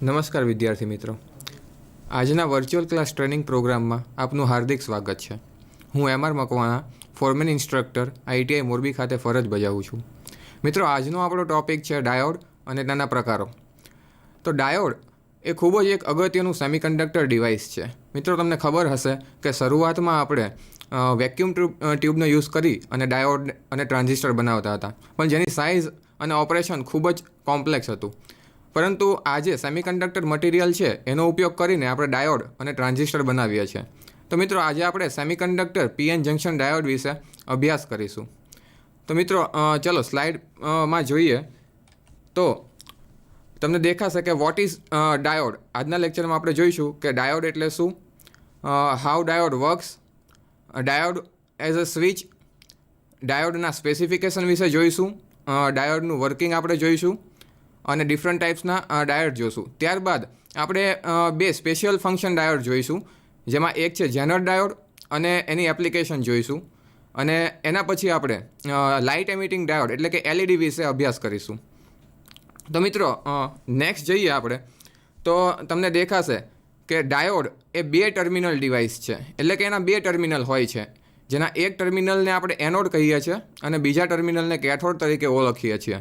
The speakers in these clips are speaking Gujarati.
નમસ્કાર વિદ્યાર્થી મિત્રો, આજના વર્ચ્યુઅલ ક્લાસ ટ્રેનિંગ પ્રોગ્રામમાં આપનું હાર્દિક સ્વાગત છે. હું M R Makwana, foreman instructor, ITI Morbi ખાતે ફરજ બજાવું છું. મિત્રો, આજનો આપણો ટૉપિક છે ડાયોડ અને તેના પ્રકારો. તો ડાયોડ એ ખૂબ જ એક અગત્યનું સેમિકન્ડક્ટર ડિવાઇસ છે. મિત્રો, તમને ખબર હશે કે શરૂઆતમાં આપણે વેક્યુમ ટ્યુબનો યુઝ કરી અને ડાયોડ અને ટ્રાન્ઝિસ્ટર બનાવતા હતા, પણ જેની સાઇઝ અને ઓપરેશન ખૂબ જ કોમ્પ્લેક્સ હતું. પરંતુ આજે સેમિકન્ડક્ટર મટીરિયલ છે એનો ઉપયોગ કરીને આપણે ડાયોડ અને ટ્રાન્ઝિસ્ટર બનાવીએ છીએ. તો મિત્રો, આજે આપણે સેમિકન્ડક્ટર PN જંક્શન ડાયોડ વિશે અભ્યાસ કરીશું. તો મિત્રો, ચલો સ્લાઇડમાં જોઈએ તો તમને દેખાશે કે વોટ ઇઝ ડાયોડ. આજના લેક્ચરમાં આપણે જોઈશું કે ડાયોડ એટલે શું, how diode works, diode as a switch, ડાયોડના સ્પેસિફિકેશન વિશે જોઈશું, ડાયોડનું વર્કિંગ આપણે જોઈશું અને ડિફરન્ટ ટાઈપ્સના ડાયોડ જોઈશું. ત્યારબાદ આપણે બે સ્પેશિયલ ફંક્શન ડાયોડ જોઈશું, જેમાં એક છે જેનર ડાયોડ અને એની એપ્લિકેશન જોઈશું. અને એના પછી આપણે લાઇટ એમિટિંગ ડાયોડ એટલે કે LED વિશે અભ્યાસ કરીશું. તો મિત્રો, નેક્સ્ટ જઈએ આપણે તો તમને દેખાશે કે ડાયોડ એ બે ટર્મિનલ ડિવાઇસ છે, એટલે કે એના બે ટર્મિનલ હોય છે, જેના એક ટર્મિનલને આપણે એનોડ કહીએ છીએ અને બીજા ટર્મિનલને કેથોડ તરીકે ઓળખીએ છીએ.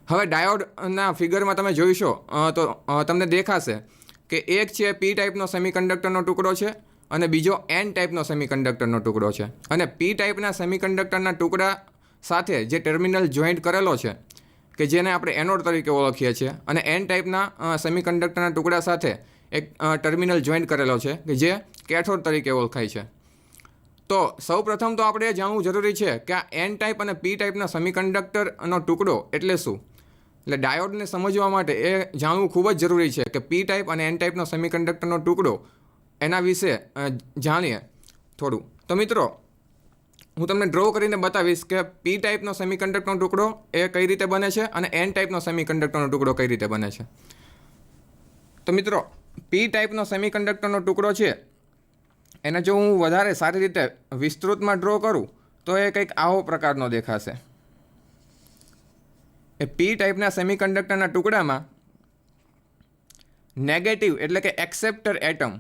હવે ડાયોડના ફિગરમાં તમે જોઈશો તો તમને દેખાશે કે એક છે P ટાઈપનો સેમિકન્ડક્ટરનો ટુકડો છે અને બીજો N ટાઈપનો સેમિકન્ડક્ટરનો ટુકડો છે. અને P ટાઈપના સેમિકન્ડક્ટરના ટુકડા સાથે જે ટર્મિનલ જોઈન્ટ કરેલો છે કે જેને આપણે એનોડ તરીકે ઓળખીએ છીએ, અને N ટાઈપના સેમિકન્ડક્ટરના ટુકડા સાથે એક ટર્મિનલ જોઈન્ટ કરેલો છે કે જે કેથોડ તરીકે ઓળખાય છે. તો સૌ પ્રથમ તો આપણે જાણવું જરૂરી છે કે આ N ટાઈપ અને P ટાઈપના સેમિકન્ડક્ટરનો ટુકડો એટલે શું. એટલે ડાયોડને સમજવા માટે એ જાણવું ખૂબ જ જરૂરી છે કે P ટાઈપ અને N ટાઈપનો સેમિકન્ડક્ટરનો ટુકડો એના વિશે જાણીએ થોડું. તો મિત્રો, હું તમને ડ્રો કરીને બતાવીશ કે P ટાઈપનો સેમિકન્ડક્ટરનો ટુકડો એ કઈ રીતે બને છે અને N ટાઈપનો સેમિકન્ડક્ટરનો ટુકડો કઈ રીતે બને છે. તો મિત્રો, P ટાઈપનો સેમિકન્ડક્ટરનો ટુકડો છે એને જો હું વધારે સારી રીતે વિસ્તૃતમાં ડ્રો કરું તો એ કંઈક આવો પ્રકારનો દેખાશે. એ P ટાઈપના સેમિકન્ડક્ટરના ટુકડામાં નેગેટિવ એટલે કે એક્સેપ્ટર એટમ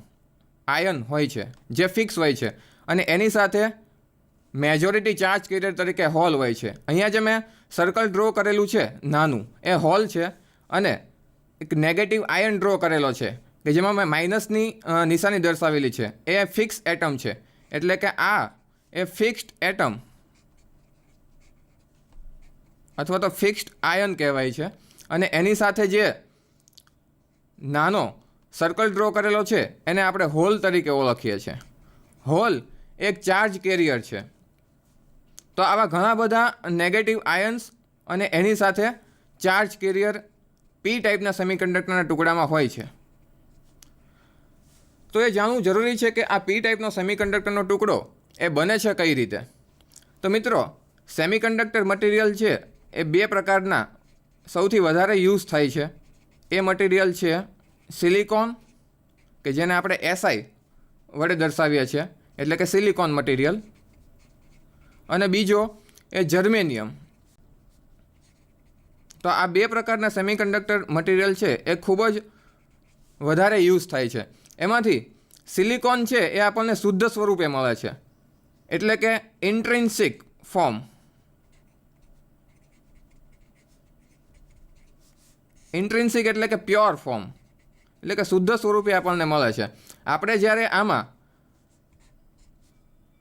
આયન હોય છે જે ફિક્સ હોય છે, અને એની સાથે મેજોરિટી ચાર્જ કેરિયર તરીકે હોલ હોય છે. અહીંયા જે મેં સર્કલ ડ્રો કરેલું છે નાનું, એ હોલ છે, અને એક નેગેટિવ આયન ડ્રો કરેલો છે કે જેમાં મેં માઇનસની નિશાની દર્શાવેલી છે, એ ફિક્સ એટમ છે. એટલે કે આ એ ફિક્સ્ડ એટમ અથવા તો ફિક્સ્ડ આયન કહેવાય છે. અને એની સાથે જે નાનો સર્કલ ડ્રો કરેલો છે એને આપણે હોલ તરીકે ઓળખીએ છીએ. હોલ એક ચાર્જ કેરિયર છે. તો આવા ઘણા બધા નેગેટિવ આયન્સ અને એની સાથે ચાર્જ કેરિયર P ટાઈપના સેમિકન્ડક્ટરના ટુકડામાં હોય છે. તો એ જાણવું જરૂરી છે કે આ P ટાઈપનો સેમિકન્ડક્ટરનો ટુકડો એ બને છે કઈ રીતે. તો મિત્રો, સેમિકન્ડક્ટર મટીરિયલ છે એ બે પ્રકારના સૌથી વધારે યુઝ થાય છે. એ મટીરિયલ છે સિલિકોન, કે જેને આપણે SI વડે દર્શાવીએ છીએ, એટલે કે સિલિકોન મટીરિયલ, અને બીજો એ જર્મેનિયમ. તો આ બે પ્રકારના સેમિકન્ડક્ટર મટીરિયલ છે એ ખૂબ જ વધારે યુઝ થાય છે. એમાંથી સિલિકોન છે એ આપણને શુદ્ધ સ્વરૂપે મળે છે, એટલે કે ઇન્ટ્રિન્સિક ફોર્મ. ઇન્ટ્રિન્સિક એટલે કે પ્યોર ફોર્મ, એટલે કે શુદ્ધ સ્વરૂપે આપણને મળે છે. આપણે જ્યારે આમાં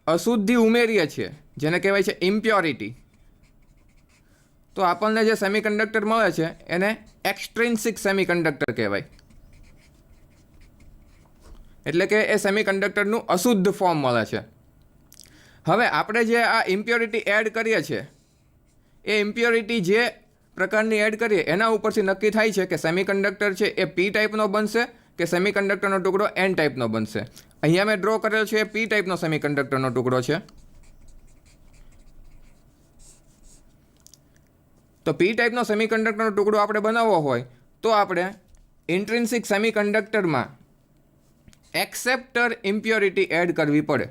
અશુદ્ધિ ઉમેરીએ છીએ, જેને કહેવાય છે ઇમ્પ્યોરિટી, તો આપણને જે સેમિકન્ડક્ટર મળે છે એને એક્સટ્રિન્સિક સેમિકન્ડક્ટર કહેવાય. એટલે કે એ સેમિકન્ડક્ટરનું અશુદ્ધ ફોર્મ મળે છે. હવે આપણે જે આ ઇમ્પ્યોરિટી એડ કરીએ છીએ, એ ઇમ્પ્યોરિટી જે પ્રકારની એડ કરીએ એના ઉપરથી નક્કી થાય છે કે સેમિકન્ડક્ટર છે એ P ટાઈપનો બનશે કે સેમિકન્ડક્ટરનો ટુકડો N ટાઈપનો બનશે. અહીંયા મેં ડ્રો કરેલો છે એ P ટાઈપનો સેમિકન્ડક્ટરનો ટુકડો છે. તો P ટાઈપનો સેમિકન્ડક્ટરનો ટુકડો આપણે બનાવવો હોય તો આપણે ઇન્ટ્રિન્સિક સેમિકન્ડક્ટરમાં એક્સેપ્ટર ઇમ્પ્યોરિટી એડ કરવી પડે.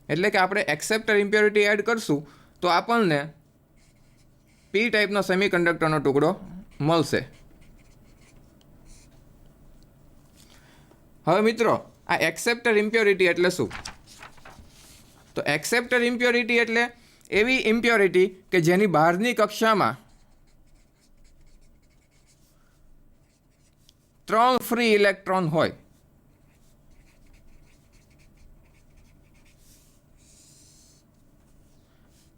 એટલે કે આપણે એક્સેપ્ટર ઇમ્પ્યોરિટી એડ કરશું તો આપણને પી ટાઈપનો સેમિકન્ડક્ટરનો ટુકડો મળશે. હવે મિત્રો આ એક્સેપ્ટર ઇમ્પ્યોરિટી એટલે શું? તો એક્સેપ્ટર ઇમ્પ્યોરિટી એટલે એવી ઇમ્પ્યોરિટી કે જેની બહારની કક્ષામાં 3 ફ્રી ઇલેક્ટ્રોન હોય.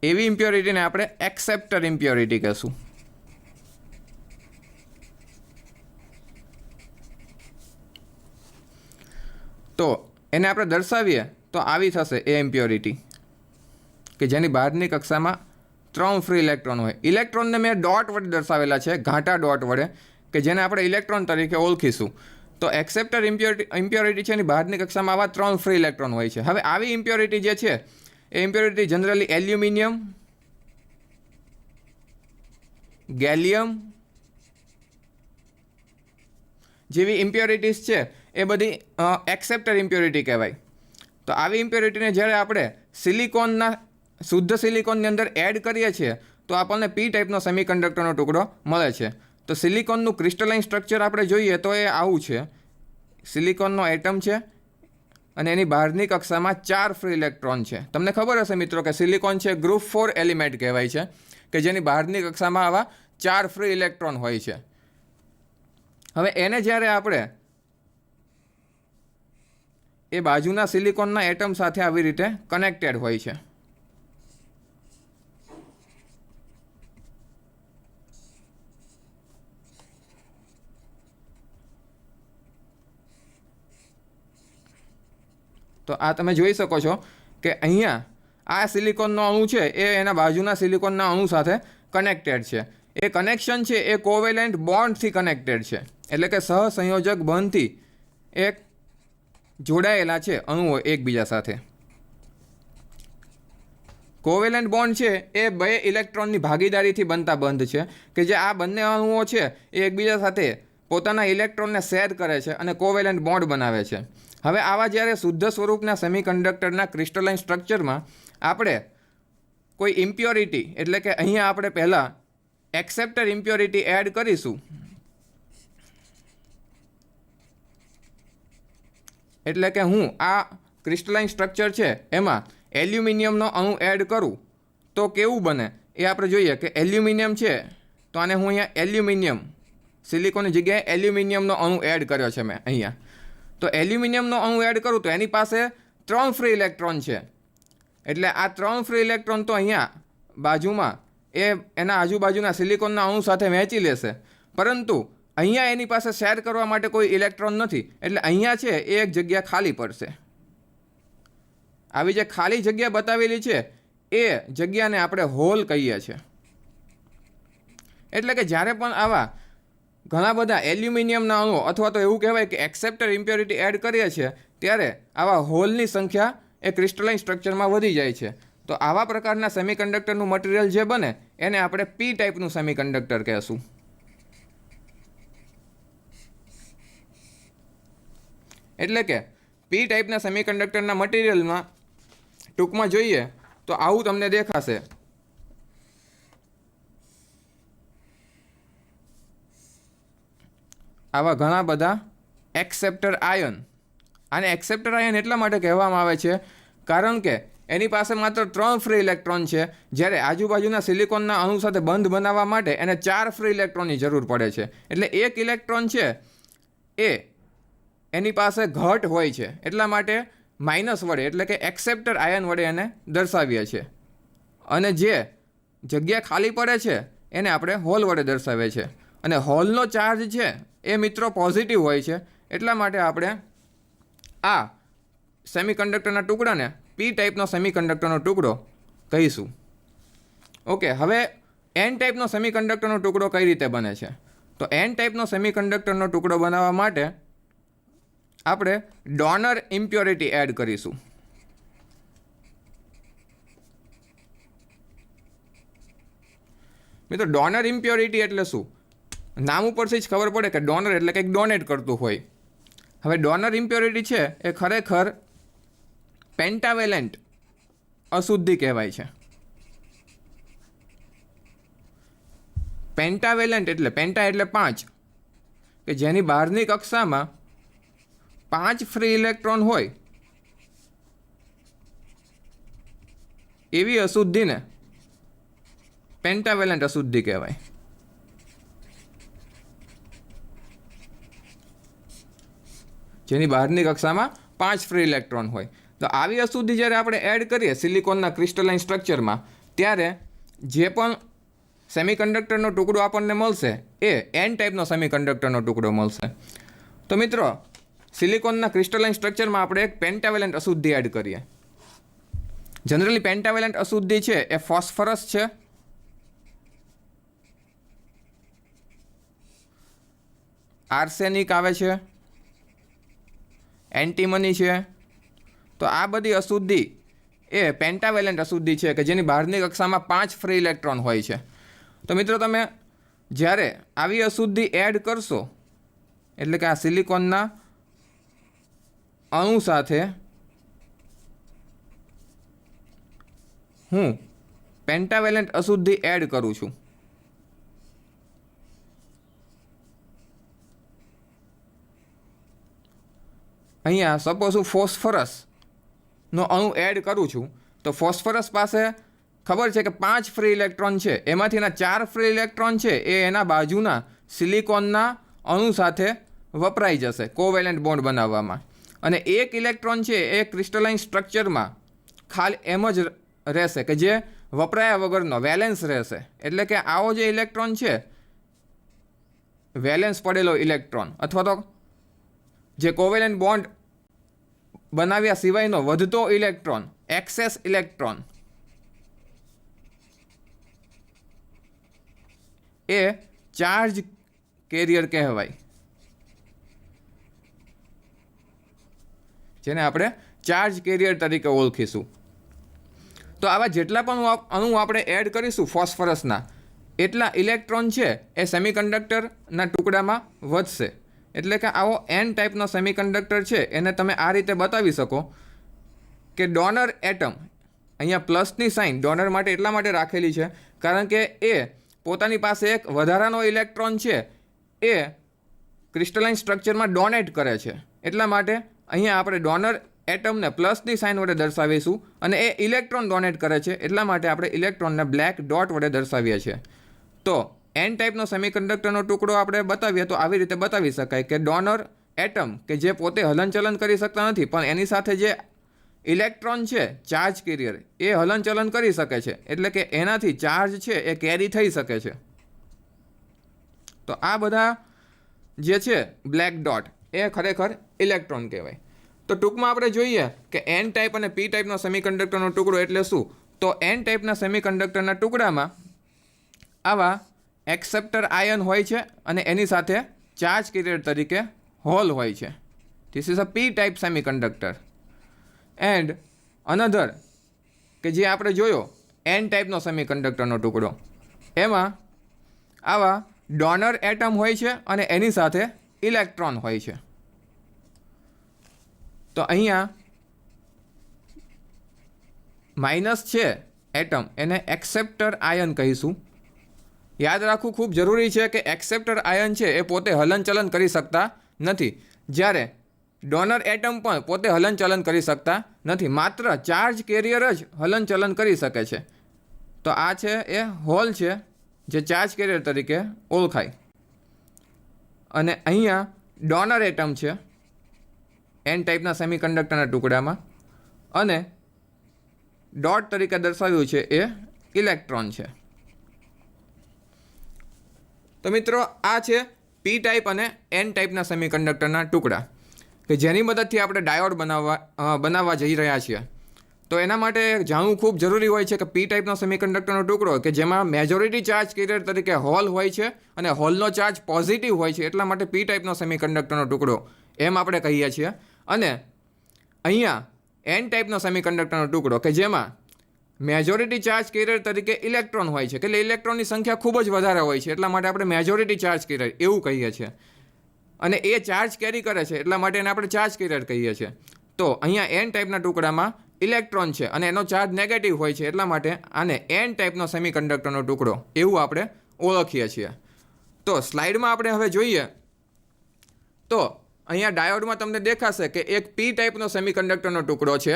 એવી ઇમ્પ્યોરિટીને આપણે એક્સેપ્ટર ઇમ્પ્યોરિટી કહેશું. તો એને આપણે દર્શાવીએ તો આવી થશે એ ઇમ્પ્યોરિટી કે જેની બહારની કક્ષામાં 3 ફ્રી ઇલેક્ટ્રોન હોય. ઇલેક્ટ્રોનને મેં ડોટ વડે દર્શાવેલા છે, ઘાટા ડોટ વડે, કે જેને આપણે ઇલેક્ટ્રોન તરીકે ઓળખીશું. તો એક્સેપ્ટર ઇમ્પ્યોરિટી છે એની બહારની કક્ષામાં આવા 3 ફ્રી ઇલેક્ટ્રોન હોય છે. હવે આવી ઇમ્પ્યોરિટી જે છે એ ઇમ્પ્યોરિટી જનરલી એલ્યુમિનિયમ, ગેલિયમ જેવી ઇમ્પ્યોરિટીઝ છે એ બધી એક્સેપ્ટર ઇમ્પ્યોરિટી કહેવાય. તો આવી ઇમ્પ્યોરિટીને જ્યારે આપણે સિલિકોનના શુદ્ધ સિલિકોનની અંદર એડ કરીએ છીએ તો આપણને પી ટાઈપનો સેમિકન્ડક્ટરનો ટુકડો મળે છે. તો સિલિકોનનું ક્રિસ્ટલાઇન સ્ટ્રક્ચર આપણે જોઈએ તો એ આવું છે. સિલિકોનનો એટમ છે અને એની બહારની કક્ષામાં 4 ફ્રી ઇલેક્ટ્રોન છે. તમને ખબર હશે મિત્રો કે સિલિકોન છે ગ્રુપ 4 એલિમેન્ટ કહેવાય છે કે જેની બહારની કક્ષામાં આવા 4 ફ્રી ઇલેક્ટ્રોન હોય છે. હવે એને જ્યારે આપણે એ બાજુના સિલિકોનના એટમ સાથે આવી રીતે કનેક્ટેડ હોય છે. તો આ તમે જોઈ શકો છો કે અહીંયા આ સિલિકોનનો અણુ છે એ એના બાજુના સિલિકોનના અણુ સાથે કનેક્ટેડ છે. એ કનેક્શન છે એ કોવેલેન્ટ બોન્ડથી કનેક્ટેડ છે, એટલે કે સહસંયોજક બંધથી એક જોડાયેલા છે અણુઓ એકબીજા સાથે. કોવેલેન્ટ બોન્ડ છે એ 2 ઇલેક્ટ્રોનની ભાગીદારીથી બનતા બંધ છે કે જે આ બંને અણુઓ છે એ એકબીજા સાથે પોતાના ઇલેક્ટ્રોનને શેર કરે છે અને કોવેલેન્ટ બોન્ડ બનાવે છે. હવે આવા જ્યારે શુદ્ધ સ્વરૂપના સેમિકન્ડક્ટરના ક્રિસ્ટલાઇન સ્ટ્રક્ચરમાં આપણે કોઈ ઇમ્પ્યોરિટી એટલે કે અહીંયા આપણે પહેલાં એક્સેપ્ટર ઇમ્પ્યોરિટી એડ કરીશું. એટલે કે હું આ ક્રિસ્ટલાઇન સ્ટ્રક્ચર છે એમાં એલ્યુમિનિયમનો અણુ એડ કરું તો કેવું બને એ આપણે જોઈએ. કે એલ્યુમિનિયમ છે તો આને હું અહીંયા એલ્યુમિનિયમ, સિલિકોનની જગ્યાએ એલ્યુમિનિયમનો અણુ એડ કર્યો છે મેં અહીંયા. તો એલ્યુમિનિયમનો અણુ એડ કરું તો એની પાસે 3 ફ્રી ઇલેક્ટ્રોન છે. એટલે આ 3 ફ્રી ઇલેક્ટ્રોન તો અહીંયા બાજુમાં એ એના આજુબાજુના સિલિકોનના અણુ સાથે વહેંચી લેશે, પરંતુ અહીંયા એની પાસે શેર કરવા માટે કોઈ ઇલેક્ટ્રોન નથી. એટલે અહીંયા છે એ એક જગ્યા ખાલી પડશે. આવી જે ખાલી જગ્યા બતાવેલી છે એ જગ્યાને આપણે હોલ કહીએ છીએ. એટલે કે જ્યારે પણ આવા ઘણા બધા એલ્યુમિનિયમના અણુઓ અથવા તો એવું કહેવાય કે એક્સેપ્ટર ઇમ્પ્યોરિટી એડ કરીએ છીએ ત્યારે આવા હોલની સંખ્યા એ ક્રિસ્ટલાઇન સ્ટ્રક્ચરમાં વધી જાય છે. તો આવા પ્રકારના સેમિકન્ડક્ટરનું મટીરિયલ જે બને એને આપણે પી ટાઈપનું સેમિકન્ડક્ટર કહેશું. એટલે કે પી ટાઈપના સેમિકન્ડક્ટરના મટીરિયલમાં ટૂંકમાં જોઈએ તો આવું તમને દેખાશે. આવા ઘણા બધા એક્સેપ્ટર આયન. આને એક્સેપ્ટર આયન એટલા માટે કહેવામાં આવે છે કારણ કે એની પાસે માત્ર 3 ફ્રી ઇલેક્ટ્રોન છે, જ્યારે આજુબાજુના સિલિકોનના અણુ સાથે બંધ બનાવવા માટે એને 4 ફ્રી ઇલેક્ટ્રોનની જરૂર પડે છે. એટલે 1 ઇલેક્ટ્રોન છે એ એની પાસે ઘટ હોય છે, એટલા માટે માઇનસ વડે એટલે કે એક્સેપ્ટર આયન વડે એને દર્શાવીએ છીએ. અને જે જગ્યા ખાલી પડે છે એને આપણે હોલ વડે દર્શાવીએ છીએ. અને હોલનો ચાર્જ છે એ મિત્રો પોઝિટિવ હોય છે, એટલા માટે આપણે આ સેમિકન્ડક્ટરના ટુકડાને પી ટાઈપનો સેમિકન્ડક્ટરનો ટુકડો કહીશું. ઓકે, હવે એન ટાઈપનો સેમિકન્ડક્ટરનો ટુકડો કઈ રીતે બને છે? તો એન ટાઈપનો સેમિકન્ડક્ટરનો ટુકડો બનાવવા માટે આપણે ડોનર ઇમ્પ્યોરિટી એડ કરીશું. મિત્રો ડોનર ઇમ્પ્યોરિટી એટલે શું? નામ ઉપરથી જ ખબર પડે કે ડોનર એટલે કંઈક ડોનેટ કરતું હોય. હવે ડોનર ઇમ્પ્યોરિટી છે એ ખરેખર પેન્ટાવેલેન્ટ અશુદ્ધિ કહેવાય છે. પેન્ટાવેલેન્ટ એટલે પેન્ટા એટલે 5, કે જેની બહારની કક્ષામાં 5 ફ્રી ઇલેક્ટ્રોન હોય એવી અશુદ્ધિને પેન્ટાવેલેન્ટ અશુદ્ધિ કહેવાય. જેની બહારની કક્ષામાં 5 ફ્રી ઇલેક્ટ્રોન હોય. તો આવી અશુદ્ધિ જ્યારે આપણે એડ કરીએ સિલિકોનના ક્રિસ્ટલાઇન સ્ટ્રક્ચરમાં, ત્યારે જે પણ સેમિકન્ડક્ટરનો ટુકડો આપણને મળશે એ એન ટાઈપનો સેમિકન્ડક્ટરનો ટુકડો મળશે. તો મિત્રો, સિલિકોનના ક્રિસ્ટલાઇન સ્ટ્રક્ચરમાં આપણે એક પેન્ટાવેલેન્ટ અશુદ્ધિ એડ કરીએ. જનરલી પેન્ટાવેલેન્ટ અશુદ્ધિ છે એ ફોસ્ફરસ છે, આર્સેનિક આવે છે, એન્ટીમની છે. તો આ બધી અશુદ્ધિ એ પેન્ટાવેલેન્ટ અશુદ્ધિ છે કે જેની બહારની કક્ષામાં 5 ફ્રી ઇલેક્ટ્રોન હોય છે. તો મિત્રો, તમે જ્યારે આવી અશુદ્ધિ એડ કરશો, એટલે કે આ સિલિકોનના અણુ સાથે હું પેન્ટાવેલેન્ટ અશુદ્ધિ એડ કરું છું, અહીંયા સપોઝ હું ફોસ્ફરસનો અણુ એડ કરું છું, તો ફોસ્ફરસ પાસે ખબર છે કે 5 ફ્રી ઇલેક્ટ્રોન છે, એમાંથી એના 4 ફ્રી ઇલેક્ટ્રોન છે એ એના બાજુના સિલિકોનના અણુ સાથે વપરાઈ જશે કોવેલેન્ટ બોન્ડ બનાવવામાં, અને 1 ઇલેક્ટ્રોન છે એ ક્રિસ્ટલાઇન સ્ટ્રક્ચરમાં ખાલી એમ જ રહેશે કે જે વપરાયા વગરનો વેલેન્સ રહેશે. એટલે કે આવો જે ઇલેક્ટ્રોન છે, વેલેન્સ પડેલો ઇલેક્ટ્રોન અથવા તો જે કોવેલેન્ટ બોન્ડ બનાવ્યા સિવાયનો વધતો ઇલેક્ટ્રોન, એક્સેસ ઇલેક્ટ્રોન, એ ચાર્જ કેરિયર કહેવાય, જેને આપણે ચાર્જ કેરિયર તરીકે ઓળખીશું. તો આવા જેટલા પણ અણુ આપણે એડ કરીશું ફોસ્ફરસના, એટલા ઇલેક્ટ્રોન છે એ સેમિકન્ડક્ટરના ટુકડામાં વધશે. એટલે કે આવો એન ટાઈપનો સેમિકન્ડક્ટર છે એને તમે આ રીતે બતાવી શકો કે ડોનર એટમ, અહીંયા પ્લસની સાઇન ડોનર માટે એટલા માટે રાખેલી છે કારણ કે એ પોતાની પાસે એક વધારાનો ઇલેક્ટ્રોન છે એ ક્રિસ્ટલાઇન સ્ટ્રક્ચરમાં ડોનેટ કરે છે. એટલા માટે અહીંયા આપણે ડોનર એટમને પ્લસની સાઇન વડે દર્શાવીશું, અને એ ઇલેક્ટ્રોન ડોનેટ કરે છે એટલા માટે આપણે ઇલેક્ટ્રોનને બ્લેક ડોટ વડે દર્શાવીએ છીએ. તો એન ટાઈપનો સેમિકન્ડક્ટરનો ટુકડો આપણે બતાવીએ તો આવી રીતે બતાવી શકાય કે ડોનર એટમ કે જે પોતે હલનચલન કરી શકતા નથી, પણ એની સાથે જે ઇલેક્ટ્રોન છે ચાર્જ કેરિયર એ હલનચલન કરી શકે છે, એટલે કે એનાથી ચાર્જ છે એ કેરી થઈ શકે છે. તો આ બધા જે છે બ્લેક ડોટ એ ખરેખર ઇલેક્ટ્રોન કહેવાય. તો ટૂંકમાં આપણે જોઈએ કે એન ટાઈપ અને પી ટાઈપનો સેમિકન્ડક્ટરનો ટુકડો એટલે શું? તો એન ટાઈપના સેમિકન્ડક્ટરના ટુકડામાં આવા એક્સેપ્ટર આયન હોય છે અને એની સાથે ચાર્જ કેરિયર તરીકે હોલ હોય છે. This is a P type semiconductor. And another કે જે આપણે જોયો એન ટાઈપનો સેમિકન્ડક્ટરનો ટુકડો, એમાં આવા ડોનર એટમ હોય છે અને એની સાથે ઇલેક્ટ્રોન હોય છે. તો અહીંયા માઇનસ છે એટમ, એને એક્સેપ્ટર આયન કહીશું. યાદ રાખવું ખૂબ જરૂરી છે કે એક્સેપ્ટર આયન છે એ પોતે હલનચલન કરી શકતા નથી, જ્યારે ડોનર એટમ પણ પોતે હલનચલન કરી શકતા નથી, માત્ર ચાર્જ કેરિયર જ હલનચલન કરી શકે છે. તો આ છે એ હોલ છે જે ચાર્જ કેરિયર તરીકે ઓળખાય. અને અહીંયા ડોનર એટમ છે એન ટાઈપના સેમિકન્ડક્ટરના ટુકડામાં, અને ડોટ તરીકે દર્શાવ્યું છે એ ઇલેક્ટ્રોન છે. તો મિત્રો, આ છે પી ટાઈપ અને એન ટાઈપના સેમિકન્ડક્ટરના ટુકડા કે જેની મદદથી આપણે ડાયોડ બનાવવા જઈ રહ્યા છીએ. તો એના માટે જાણવું ખૂબ જરૂરી હોય છે કે પી ટાઈપનો સેમિકન્ડક્ટરનો ટુકડો કે જેમાં મેજોરિટી ચાર્જ કેરિયર તરીકે હોલ હોય છે અને હોલનો ચાર્જ પોઝિટિવ હોય છે, એટલા માટે પી ટાઈપનો સેમિકન્ડક્ટરનો ટુકડો એમ આપણે કહીએ છીએ. અને અહીંયા એન ટાઈપનો સેમિકન્ડક્ટરનો ટુકડો કે જેમાં મેજોરિટી ચાર્જ કેરિયર તરીકે ઇલેક્ટ્રોન હોય છે, એટલે ઇલેક્ટ્રોનની સંખ્યા ખૂબ જ વધારે હોય છે, એટલા માટે આપણે મેજોરિટી ચાર્જ કેરિયર એવું કહીએ છીએ. અને એ ચાર્જ કેરી કરે છે એટલા માટે એને આપણે ચાર્જ કેરિયર કહીએ છીએ. તો અહીંયા એન ટાઈપના ટુકડામાં ઇલેક્ટ્રોન છે અને એનો ચાર્જ નેગેટિવ હોય છે, એટલા માટે આને એન ટાઈપનો સેમિકન્ડક્ટરનો ટુકડો એવું આપણે ઓળખીએ છીએ. તો સ્લાઇડમાં આપણે હવે જોઈએ તો અહીંયા ડાયોડમાં તમને દેખાશે કે એક પી ટાઈપનો સેમિકન્ડક્ટરનો ટુકડો છે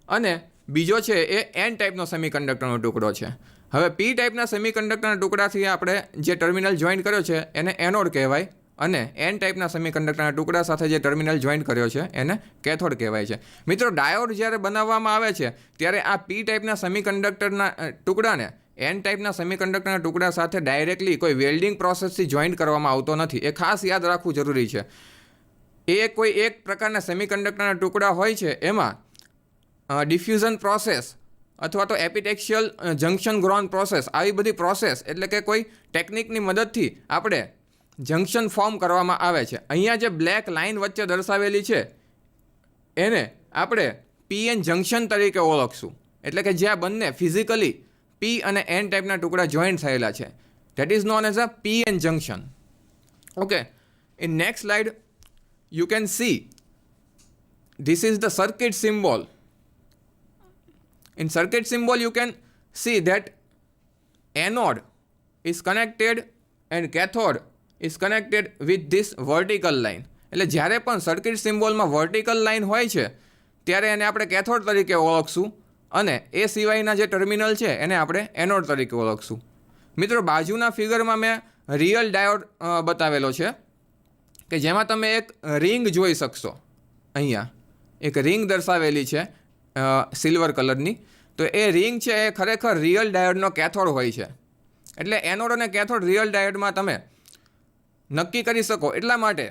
અને બીજો છે એ એન ટાઈપનો સેમિકન્ડક્ટરનો ટુકડો છે. હવે પી ટાઈપના સેમિકન્ડક્ટરના ટુકડાથી આપણે જે ટર્મિનલ જોઈન્ટ કર્યો છે એને એનોડ કહેવાય અને એન ટાઈપના સેમિકન્ડક્ટરના ટુકડા સાથે જે ટર્મિનલ જોઈન્ટ કર્યો છે એને કેથોડ કહેવાય છે. મિત્રો, ડાયોડ જ્યારે બનાવવામાં આવે છે ત્યારે આ પી ટાઈપના સેમિકન્ડક્ટરના ટુકડાને એન ટાઈપના સેમિકન્ડક્ટરના ટુકડા સાથે ડાયરેક્ટલી કોઈ વેલ્ડિંગ પ્રોસેસથી જોઈન્ટ કરવામાં આવતો નથી. એ ખાસ યાદ રાખવું જરૂરી છે. એ કોઈ એક પ્રકારના સેમિકન્ડક્ટરના ટુકડા હોય છે એમાં ડિફ્યુઝન પ્રોસેસ અથવા તો એપિટેક્શિયલ જંક્શન ગ્રોન પ્રોસેસ, આવી બધી પ્રોસેસ એટલે કે કોઈ ટેકનિકની મદદથી આપણે જંક્શન ફોર્મ કરવામાં આવે છે. અહીંયા જે બ્લેક લાઇન વચ્ચે દર્શાવેલી છે એને આપણે પીએન જંક્શન તરીકે ઓળખશું. એટલે કે જ્યાં બંને ફિઝિકલી પી અને એન ટાઈપના ટુકડા જોઈન્ટ થયેલા છે. That is known as a PN junction. Okay, in next slide you can see this is the circuit symbol. In circuit symbol you can see that anode is connected and cathode is connected with this vertical line. એટલે જ્યારે પણ સર્કિટ સિમ્બોલમાં વર્ટિકલ લાઇન હોય છે ત્યારે એને આપણે કેથોડ તરીકે ઓળખશું અને એ સિવાયના જે ટર્મિનલ છે એને આપણે એનોડ તરીકે ઓળખશું. મિત્રો, બાજુના ફિગરમાં મેં રિયલ ડાયોડ બતાવેલો છે કે જેમાં તમે એક રિંગ જોઈ શકશો. અહીંયા એક રિંગ દર્શાવેલી છે સિલ્વર કલરની. તો એ રિંગ છે એ ખરેખર રિયલ ડાયોડનો કેથોડ હોય છે. એટલે એનોડ અને કેથોડ રિયલ ડાયોડમાં તમે નક્કી કરી શકો એટલા માટે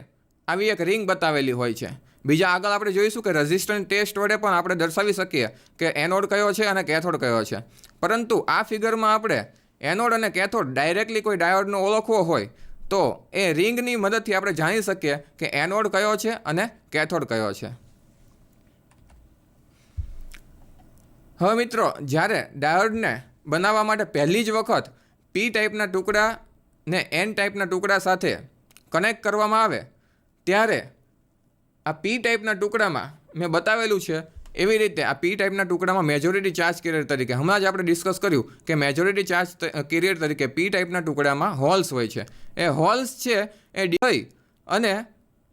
આવી એક રિંગ બતાવેલી હોય છે. બીજા આગળ આપણે જોઈશું કે રેઝિસ્ટન્સ ટેસ્ટ વડે પણ આપણે દર્શાવી શકીએ કે એનોડ કયો છે અને કેથોડ કયો છે. પરંતુ આ ફિગરમાં આપણે એનોડ અને કેથોડ ડાયરેક્ટલી કોઈ ડાયોડનો ઓળખવો હોય તો એ રિંગની મદદથી આપણે જાણી શકીએ કે એનોડ કયો છે અને કેથોડ કયો છે. હવે મિત્રો, જ્યારે ડાયોડને બનાવવા માટે પહેલી જ વખત પી ટાઈપના ટુકડાને એન ટાઈપના ટુકડા સાથે કનેક્ટ કરવામાં આવે ત્યારે આ પી ટાઈપના ટુકડામાં મેં બતાવેલું છે એવી રીતે આ પી ટાઈપના ટુકડામાં મેજોરિટી ચાર્જ કેરિયર તરીકે હમણાં જ આપણે ડિસ્કસ કર્યું કે મેજોરિટી ચાર્જ કેરિયર તરીકે પી ટાઈપના ટુકડામાં હોલ્સ હોય છે. એ હોલ્સ છે એ ડિવાઈ અને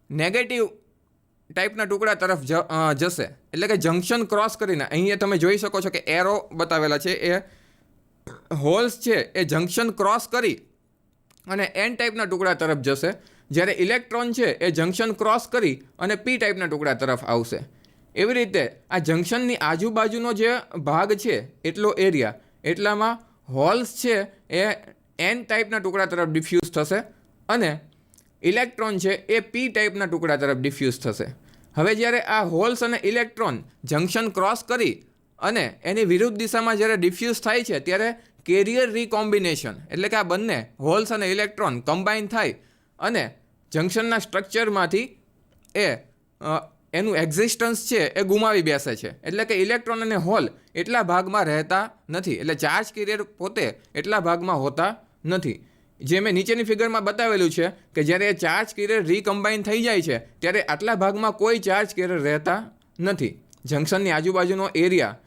નેગેટિવ ટાઈપના ટુકડા તરફ જશે. એટલે કે જંક્શન ક્રોસ કરીને અહીંયા તમે જોઈ શકો છો કે એરો બતાવેલા છે. એ હોલ્સ છે એ જંક્શન ક્રોસ કરી અને એન ટાઈપના ટુકડા તરફ જશે, જ્યારે ઇલેક્ટ્રોન છે એ જંક્શન ક્રોસ કરી અને પી ટાઈપના ટુકડા તરફ આવશે. એવી રીતે આ જંક્શનની આજુબાજુનો જે ભાગ છે એટલો એરિયા એટલામાં હોલ્સ છે એ એન ટાઈપના ટુકડા તરફ ડિફ્યુઝ થશે અને ઇલેક્ટ્રોન છે એ પી ટાઈપના ટુકડા તરફ ડિફ્યુઝ થશે. હવે જ્યારે આ હોલ્સ અને ઇલેક્ટ્રોન જંક્શન ક્રોસ કરી અને એની વિરુદ્ધ દિશામાં જ્યારે ડિફ્યુઝ થાય છે ત્યારે કેરિયર રીકોમ્બિનેશન એટલે કે આ બંને હોલ્સ અને ઇલેક્ટ્રોન કમ્બાઈન થાય અને જંક્શનના સ્ટ્રક્ચરમાંથી એનું એક્ઝિસ્ટન્સ છે એ ગુમાવી બેસે છે. એટલે કે ઇલેક્ટ્રોન અને હોલ એટલા ભાગમાં રહેતા નથી. એટલે ચાર્જ કેરિયર પોતે એટલા ભાગમાં હોતા નથી. જે મેં નીચેની ફિગરમાં બતાવેલું છે કે જ્યારે એ ચાર્જ કેરિયર રીકમ્બાઈન થઈ જાય છે ત્યારે આટલા ભાગમાં કોઈ ચાર્જ કેરિયર રહેતા નથી. જંક્શનની આજુબાજુનો એરિયા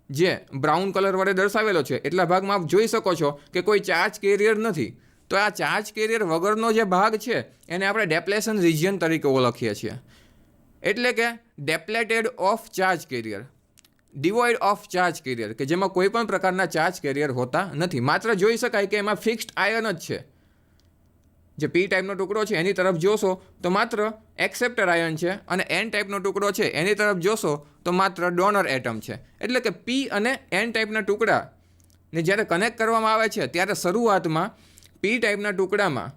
જે બ્રાઉન કલર વડે દર્શાવેલો છે એટલા ભાગમાં આપ જોઈ શકો છો કે કોઈ ચાર્જ કેરિયર નથી. તો આ ચાર્જ કેરિયર વગરનો જે ભાગ છે એને આપણે ડેપ્લેશન રિજિયન તરીકે ઓળખીએ છીએ. એટલે કે depleted of charge carrier, devoid of charge carrier, કે જેમાં કોઈ પણ પ્રકારના ચાર્જ કેરિયર હોતા નથી. માત્ર જોઈ શકાય કે એમાં ફિક્સ્ડ આયન જ છે. જે પી ટાઈપનો ટુકડો છે એની તરફ જોશો તો માત્ર એક્સેપ્ટર આયન છે અને એન ટાઈપનો ટુકડો છે એની તરફ જોશો તો માત્ર ડોનર એટમ છે. એટલે કે પી અને એન ટાઈપના ટુકડાને જ્યારે કનેક્ટ કરવામાં આવે છે ત્યારે શરૂઆતમાં પી ટાઈપના ટુકડામાં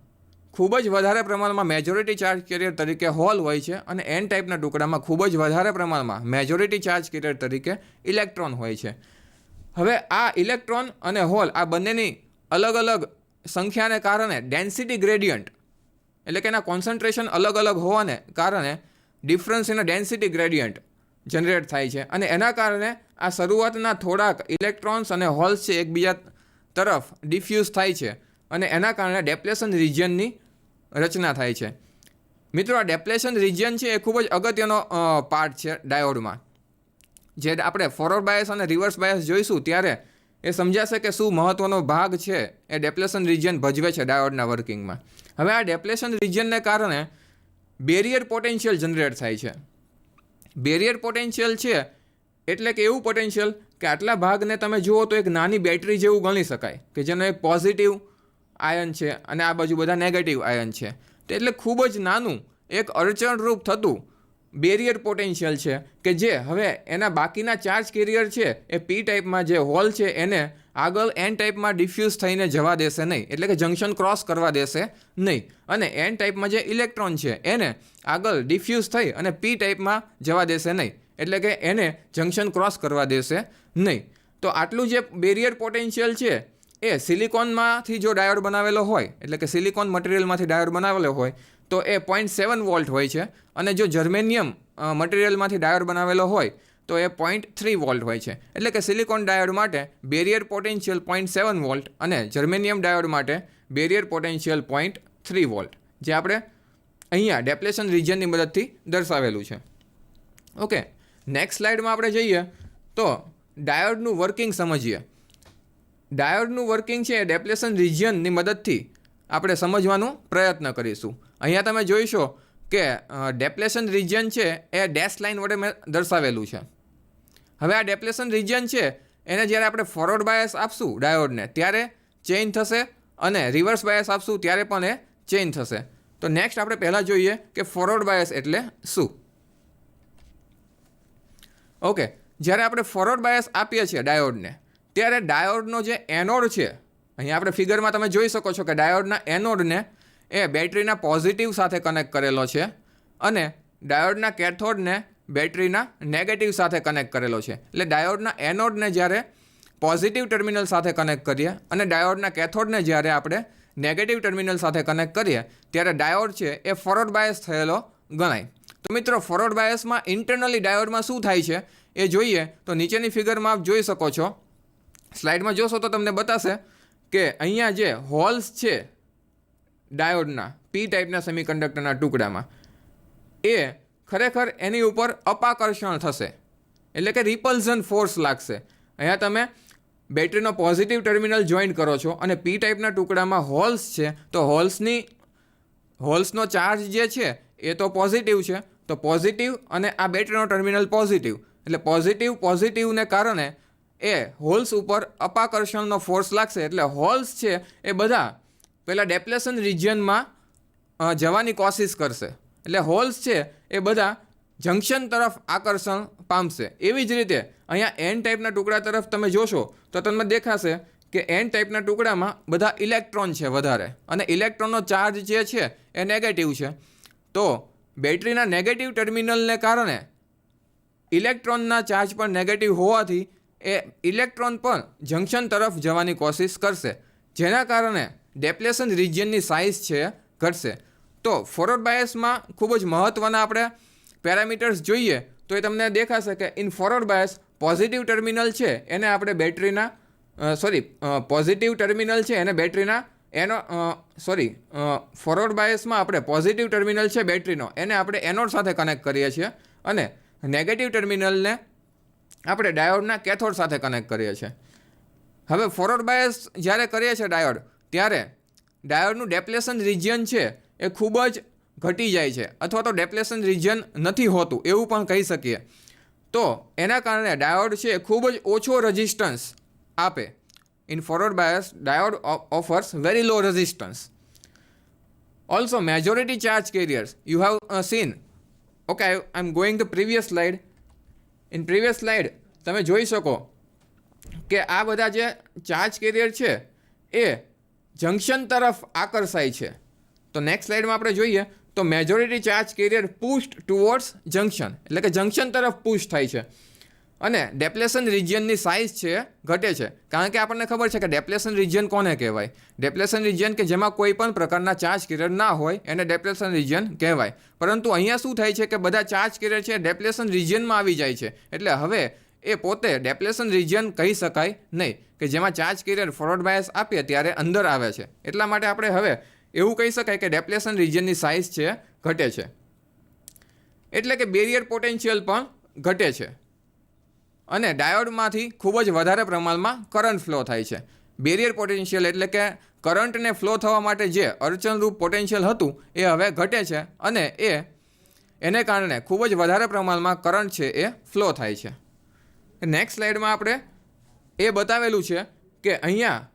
ખૂબ જ વધારે પ્રમાણમાં મેજોરિટી ચાર્જ કેરિયર તરીકે હોલ હોય છે અને એન ટાઈપના ટુકડામાં ખૂબ જ વધારે પ્રમાણમાં મેજોરિટી ચાર્જ કેરિયર તરીકે ઇલેક્ટ્રોન હોય છે. હવે આ ઇલેક્ટ્રોન અને હોલ આ બંનેની અલગ અલગ સંખ્યાને કારણે ડેન્સિટી ગ્રેડિયન્ટ એટલે કે એના કોન્સન્ટ્રેશન અલગ અલગ હોવાને કારણે difference in density gradient generate થાય છે અને એના કારણે આ શરૂઆતના થોડાક ઇલેક્ટ્રોન્સ અને હોલ્સ છે એકબીજા તરફ ડિફ્યુઝ થાય છે અને એના કારણે ડેપ્લેશન રિજિયનની રચના થાય છે. મિત્રો, આ ડેપ્લેશન રિજિયન છે એ ખૂબ જ અગત્યનો પાર્ટ છે ડાયોડમાં. જે આપણે ફોરવર્ડ બાયસ અને રિવર્સ બાયસ જોઈશું ત્યારે એ સમજાશે કે શું મહત્ત્વનો ભાગ છે એ ડેપ્લેશન રિજિયન ભજવે છે ડાયોડના વર્કિંગમાં. હવે આ ડેપ્લેશન રિજિયનને કારણે બેરિયર પોટેન્શિયલ જનરેટ થાય છે. બેરિયર પોટેન્શિયલ છે એટલે કે એવું પોટેન્શિયલ કે આટલા ભાગને તમે જુઓ તો એક નાની બેટરી જેવું ગણી શકાય, કે જેનો એક પોઝિટિવ આયન છે અને આ બાજુ બધા નેગેટિવ આયન છે. તો એટલે ખૂબ જ નાનું એક અડચણરૂપ થતું બેરિયર પોટેન્શિયલ છે કે જે હવે એના બાકીના ચાર્જ કેરિયર છે એ પી ટાઈપમાં જે હોલ છે એને આગળ એન ટાઈપમાં ડિફ્યુઝ થઈને જવા દેશે નહીં, એટલે કે જંક્શન ક્રોસ કરવા દેશે નહીં. અને એન ટાઈપમાં જે ઇલેક્ટ્રોન છે એને આગળ ડિફ્યુઝ થઈ અને પી ટાઈપમાં જવા દેશે નહીં, એટલે કે એને જંક્શન ક્રોસ કરવા દેશે નહીં. તો આટલું જે બેરિયર પોટેન્શિયલ છે એ સિલિકોનમાંથી જો ડાયોડ બનાવેલો હોય, એટલે કે સિલિકોન મટીરિયલમાંથી ડાયોડ બનાવેલો હોય તો એ 0.7 વોલ્ટ હોય છે, અને જો જર્મેનિયમ મટીરિયલમાંથી ડાયોડ બનાવેલો હોય તો એ 0.3 વોલ્ટ હોય છે. એટલે કે સિલિકોન ડાયોડ માટે બેરિયર પોટેન્શિયલ 0.7 વોલ્ટ અને જર્મેનિયમ ડાયોડ માટે બેરિયર પોટેન્શિયલ 0.3 વોલ્ટ, જે આપણે અહીંયા ડેપ્લેશન રિજિયનની મદદથી દર્શાવેલું છે. ઓકે, નેક્સ્ટ સ્લાઇડમાં આપણે જઈએ તો ડાયોડનું વર્કિંગ સમજીએ. ડાયોડનું વર્કિંગ છે એ ડેપ્લેશન રિજિયનની મદદથી આપણે સમજવાનો પ્રયત્ન કરીશું. અહીંયા તમે જોઈશો કે ડેપ્લેશન રિજિયન છે એ ડેશ લાઇન વડે મેં દર્શાવેલું છે. હવે આ ડેપ્લેશન રિજિયન છે એને જ્યારે આપણે ફોરવર્ડ બાયસ આપશું ડાયોડને ત્યારે ચેન્જ થશે, અને રિવર્સ બાયસ આપશું ત્યારે પણ એ ચેન્જ થશે. તો નેક્સ્ટ આપણે પહેલાં જોઈએ કે ફોરવર્ડ બાયસ એટલે શું. ઓકે, જ્યારે આપણે ફોરવર્ડ બાયસ આપીએ છીએ ડાયોડને ત્યારે ડાયોડનો જે એનોડ છે, અહીંયા આપણે ફિગરમાં તમે જોઈ શકો છો કે ડાયોડના એનોડને એ બેટરીના પોઝિટિવ સાથે કનેક્ટ કરેલો છે અને ડાયોડના કેથોડને બેટરીના નેગેટિવ સાથે કનેક્ટ કરેલો છે. એટલે ડાયોડના એનોડને જ્યારે પોઝિટિવ ટર્મિનલ સાથે કનેક્ટ કરીએ અને ડાયોડના કેથોડને જ્યારે આપણે નેગેટિવ ટર્મિનલ સાથે કનેક્ટ કરીએ ત્યારે ડાયોડ છે એ ફોરવર્ડ બાયસ થયેલો ગણાય. તો મિત્રો, ફોરવર્ડ બાયસમાં ઇન્ટરનલી ડાયોડમાં શું થાય છે એ જોઈએ તો નીચેની ફિગરમાં આપ જોઈ શકો છો. સ્લાઇડમાં જોશો તો તમને બતાશે કે અહીંયા જે હોલ્સ છે ડાયોડના પી ટાઈપના સેમિકન્ડક્ટરના ટુકડામાં એ ખરેખર એની ઉપર અપાકર્ષણ થશે, એટલે કે રિપલ્ઝન ફોર્સ લાગશે. અહીંયા તમે બેટરીનો પોઝિટિવ ટર્મિનલ જોઈન્ટ કરો છો અને પી ટાઈપના ટુકડામાં હોલ્સ છે, તો હોલ્સનો ચાર્જ જે છે એ તો પોઝિટિવ છે, તો પોઝિટિવ અને આ બેટરીનો ટર્મિનલ પોઝિટિવ, એટલે પોઝિટિવને કારણે એ હોલ્સ ઉપર અપાકર્ષણનો ફોર્સ લાગશે. એટલે હોલ્સ છે એ બધા પહેલાં ડેપ્લેશન રિજિયનમાં જવાની કોશિશ કરશે, એટલે હોલ્સ છે એ બધા જંક્શન તરફ આકર્ષણ પામશે. એવી જ રીતે અહીંયા એન ટાઈપના ટુકડા તરફ તમે જોશો તો તમને દેખાશે કે એન ટાઈપના ટુકડામાં બધા ઇલેક્ટ્રોન છે વધારે, અને ઇલેક્ટ્રોનનો ચાર્જ જે છે એ નેગેટિવ છે. તો બેટરીના નેગેટિવ ટર્મિનલને કારણે ઇલેક્ટ્રોનના ચાર્જ પણ નેગેટિવ હોવાથી એ ઇલેક્ટ્રોન પણ જંક્શન તરફ જવાની કોશિશ કરશે, જેના કારણે ડેપ્લેશન રિજિયનની સાઇઝ છે ઘટશે. તો ફોરવર્ડ બાયસમાં ખૂબ જ મહત્ત્વના આપણે પેરામીટર્સ જોઈએ તો એ તમને દેખાશે કે in forward bias positive terminal છે એને આપણે બેટરીના પોઝિટિવ ટર્મિનલ છે એને બેટરીના ફોરવર્ડ બાયસમાં આપણે પોઝિટિવ ટર્મિનલ છે બેટરીનો એને આપણે એનોડ સાથે કનેક્ટ કરીએ છીએ અને નેગેટિવ ટર્મિનલને આપણે ડાયોડના કેથોડ સાથે કનેક્ટ કરીએ છીએ. હવે ફોરવર્ડ બાયસ જ્યારે કરીએ છીએ ત્યારે ડાયોડનું ડેપ્લેશન રિજિયન છે એ ખૂબ જ ઘટી જાય છે, અથવા તો ડેપ્લેશન રિજિયન નથી હોતું એવું પણ કહી શકીએ. તો એના કારણે ડાયોડ છે ખૂબ જ ઓછો રેઝિસ્ટન્સ આપે. In forward bias diode offers very law resistance. Also majority charge carriers you have seen. Okay, I am going the previous slide. In previous slide તમે જોઈ શકો કે આ બધા જે ચાર્જ કેરિયર છે એ જંક્શન તરફ આકર્ષાય છે. તો નેક્સ્ટ સ્લાઇડમાં આપણે જોઈએ તો majority charge carrier pushed towards junction, એટલે કે જંક્શન તરફ પુશ થાય છે અને ડેપ્લેશન રિજિયનની સાઇઝ છે ઘટે છે. કારણ કે આપણને ખબર છે કે ડેપ્લેશન રિજિયન કોને કહેવાય. ડેપ્લેશન રિજિયન કે જેમાં કોઈ પણ પ્રકારના ચાર્જ કેરિયર ના હોય એને ડેપ્લેશન રિજિયન કહેવાય. પરંતુ અહીંયા શું થાય છે કે બધા ચાર્જ કેરિયર છે ડેપ્લેશન રિજિયનમાં આવી જાય છે, એટલે હવે એ પોતે ડેપ્લેશન રિજિયન કહી શકાય નહીં, કે જેમાં ચાર્જ કેરિયર ફોરવર્ડ બાયસ આપીએ ત્યારે અંદર આવે છે. એટલા માટે આપણે હવે એવું કહી શકાય કે ડેપ્લેશન રિજિયનની સાઇઝ છે ઘટે છે, એટલે કે બેરિયર પોટેન્શિયલ પણ ઘટે છે. અને ડાયોડમાંથી ખૂબ જ વધારે પ્રમાણમાં કરંટ ફ્લો થાય છે. બેરિયર પોટેન્શિયલ એટલે કે કરંટને ફ્લો થવા માટે જે અડચણરૂપ પોટેન્શિયલ હતું એ હવે ઘટે છે અને એને કારણે ખૂબ જ વધારે પ્રમાણમાં કરંટ છે એ ફ્લો થાય છે. નેક્સ્ટ સ્લાઇડમાં આપણે એ બતાવેલું છે કે અહીંયા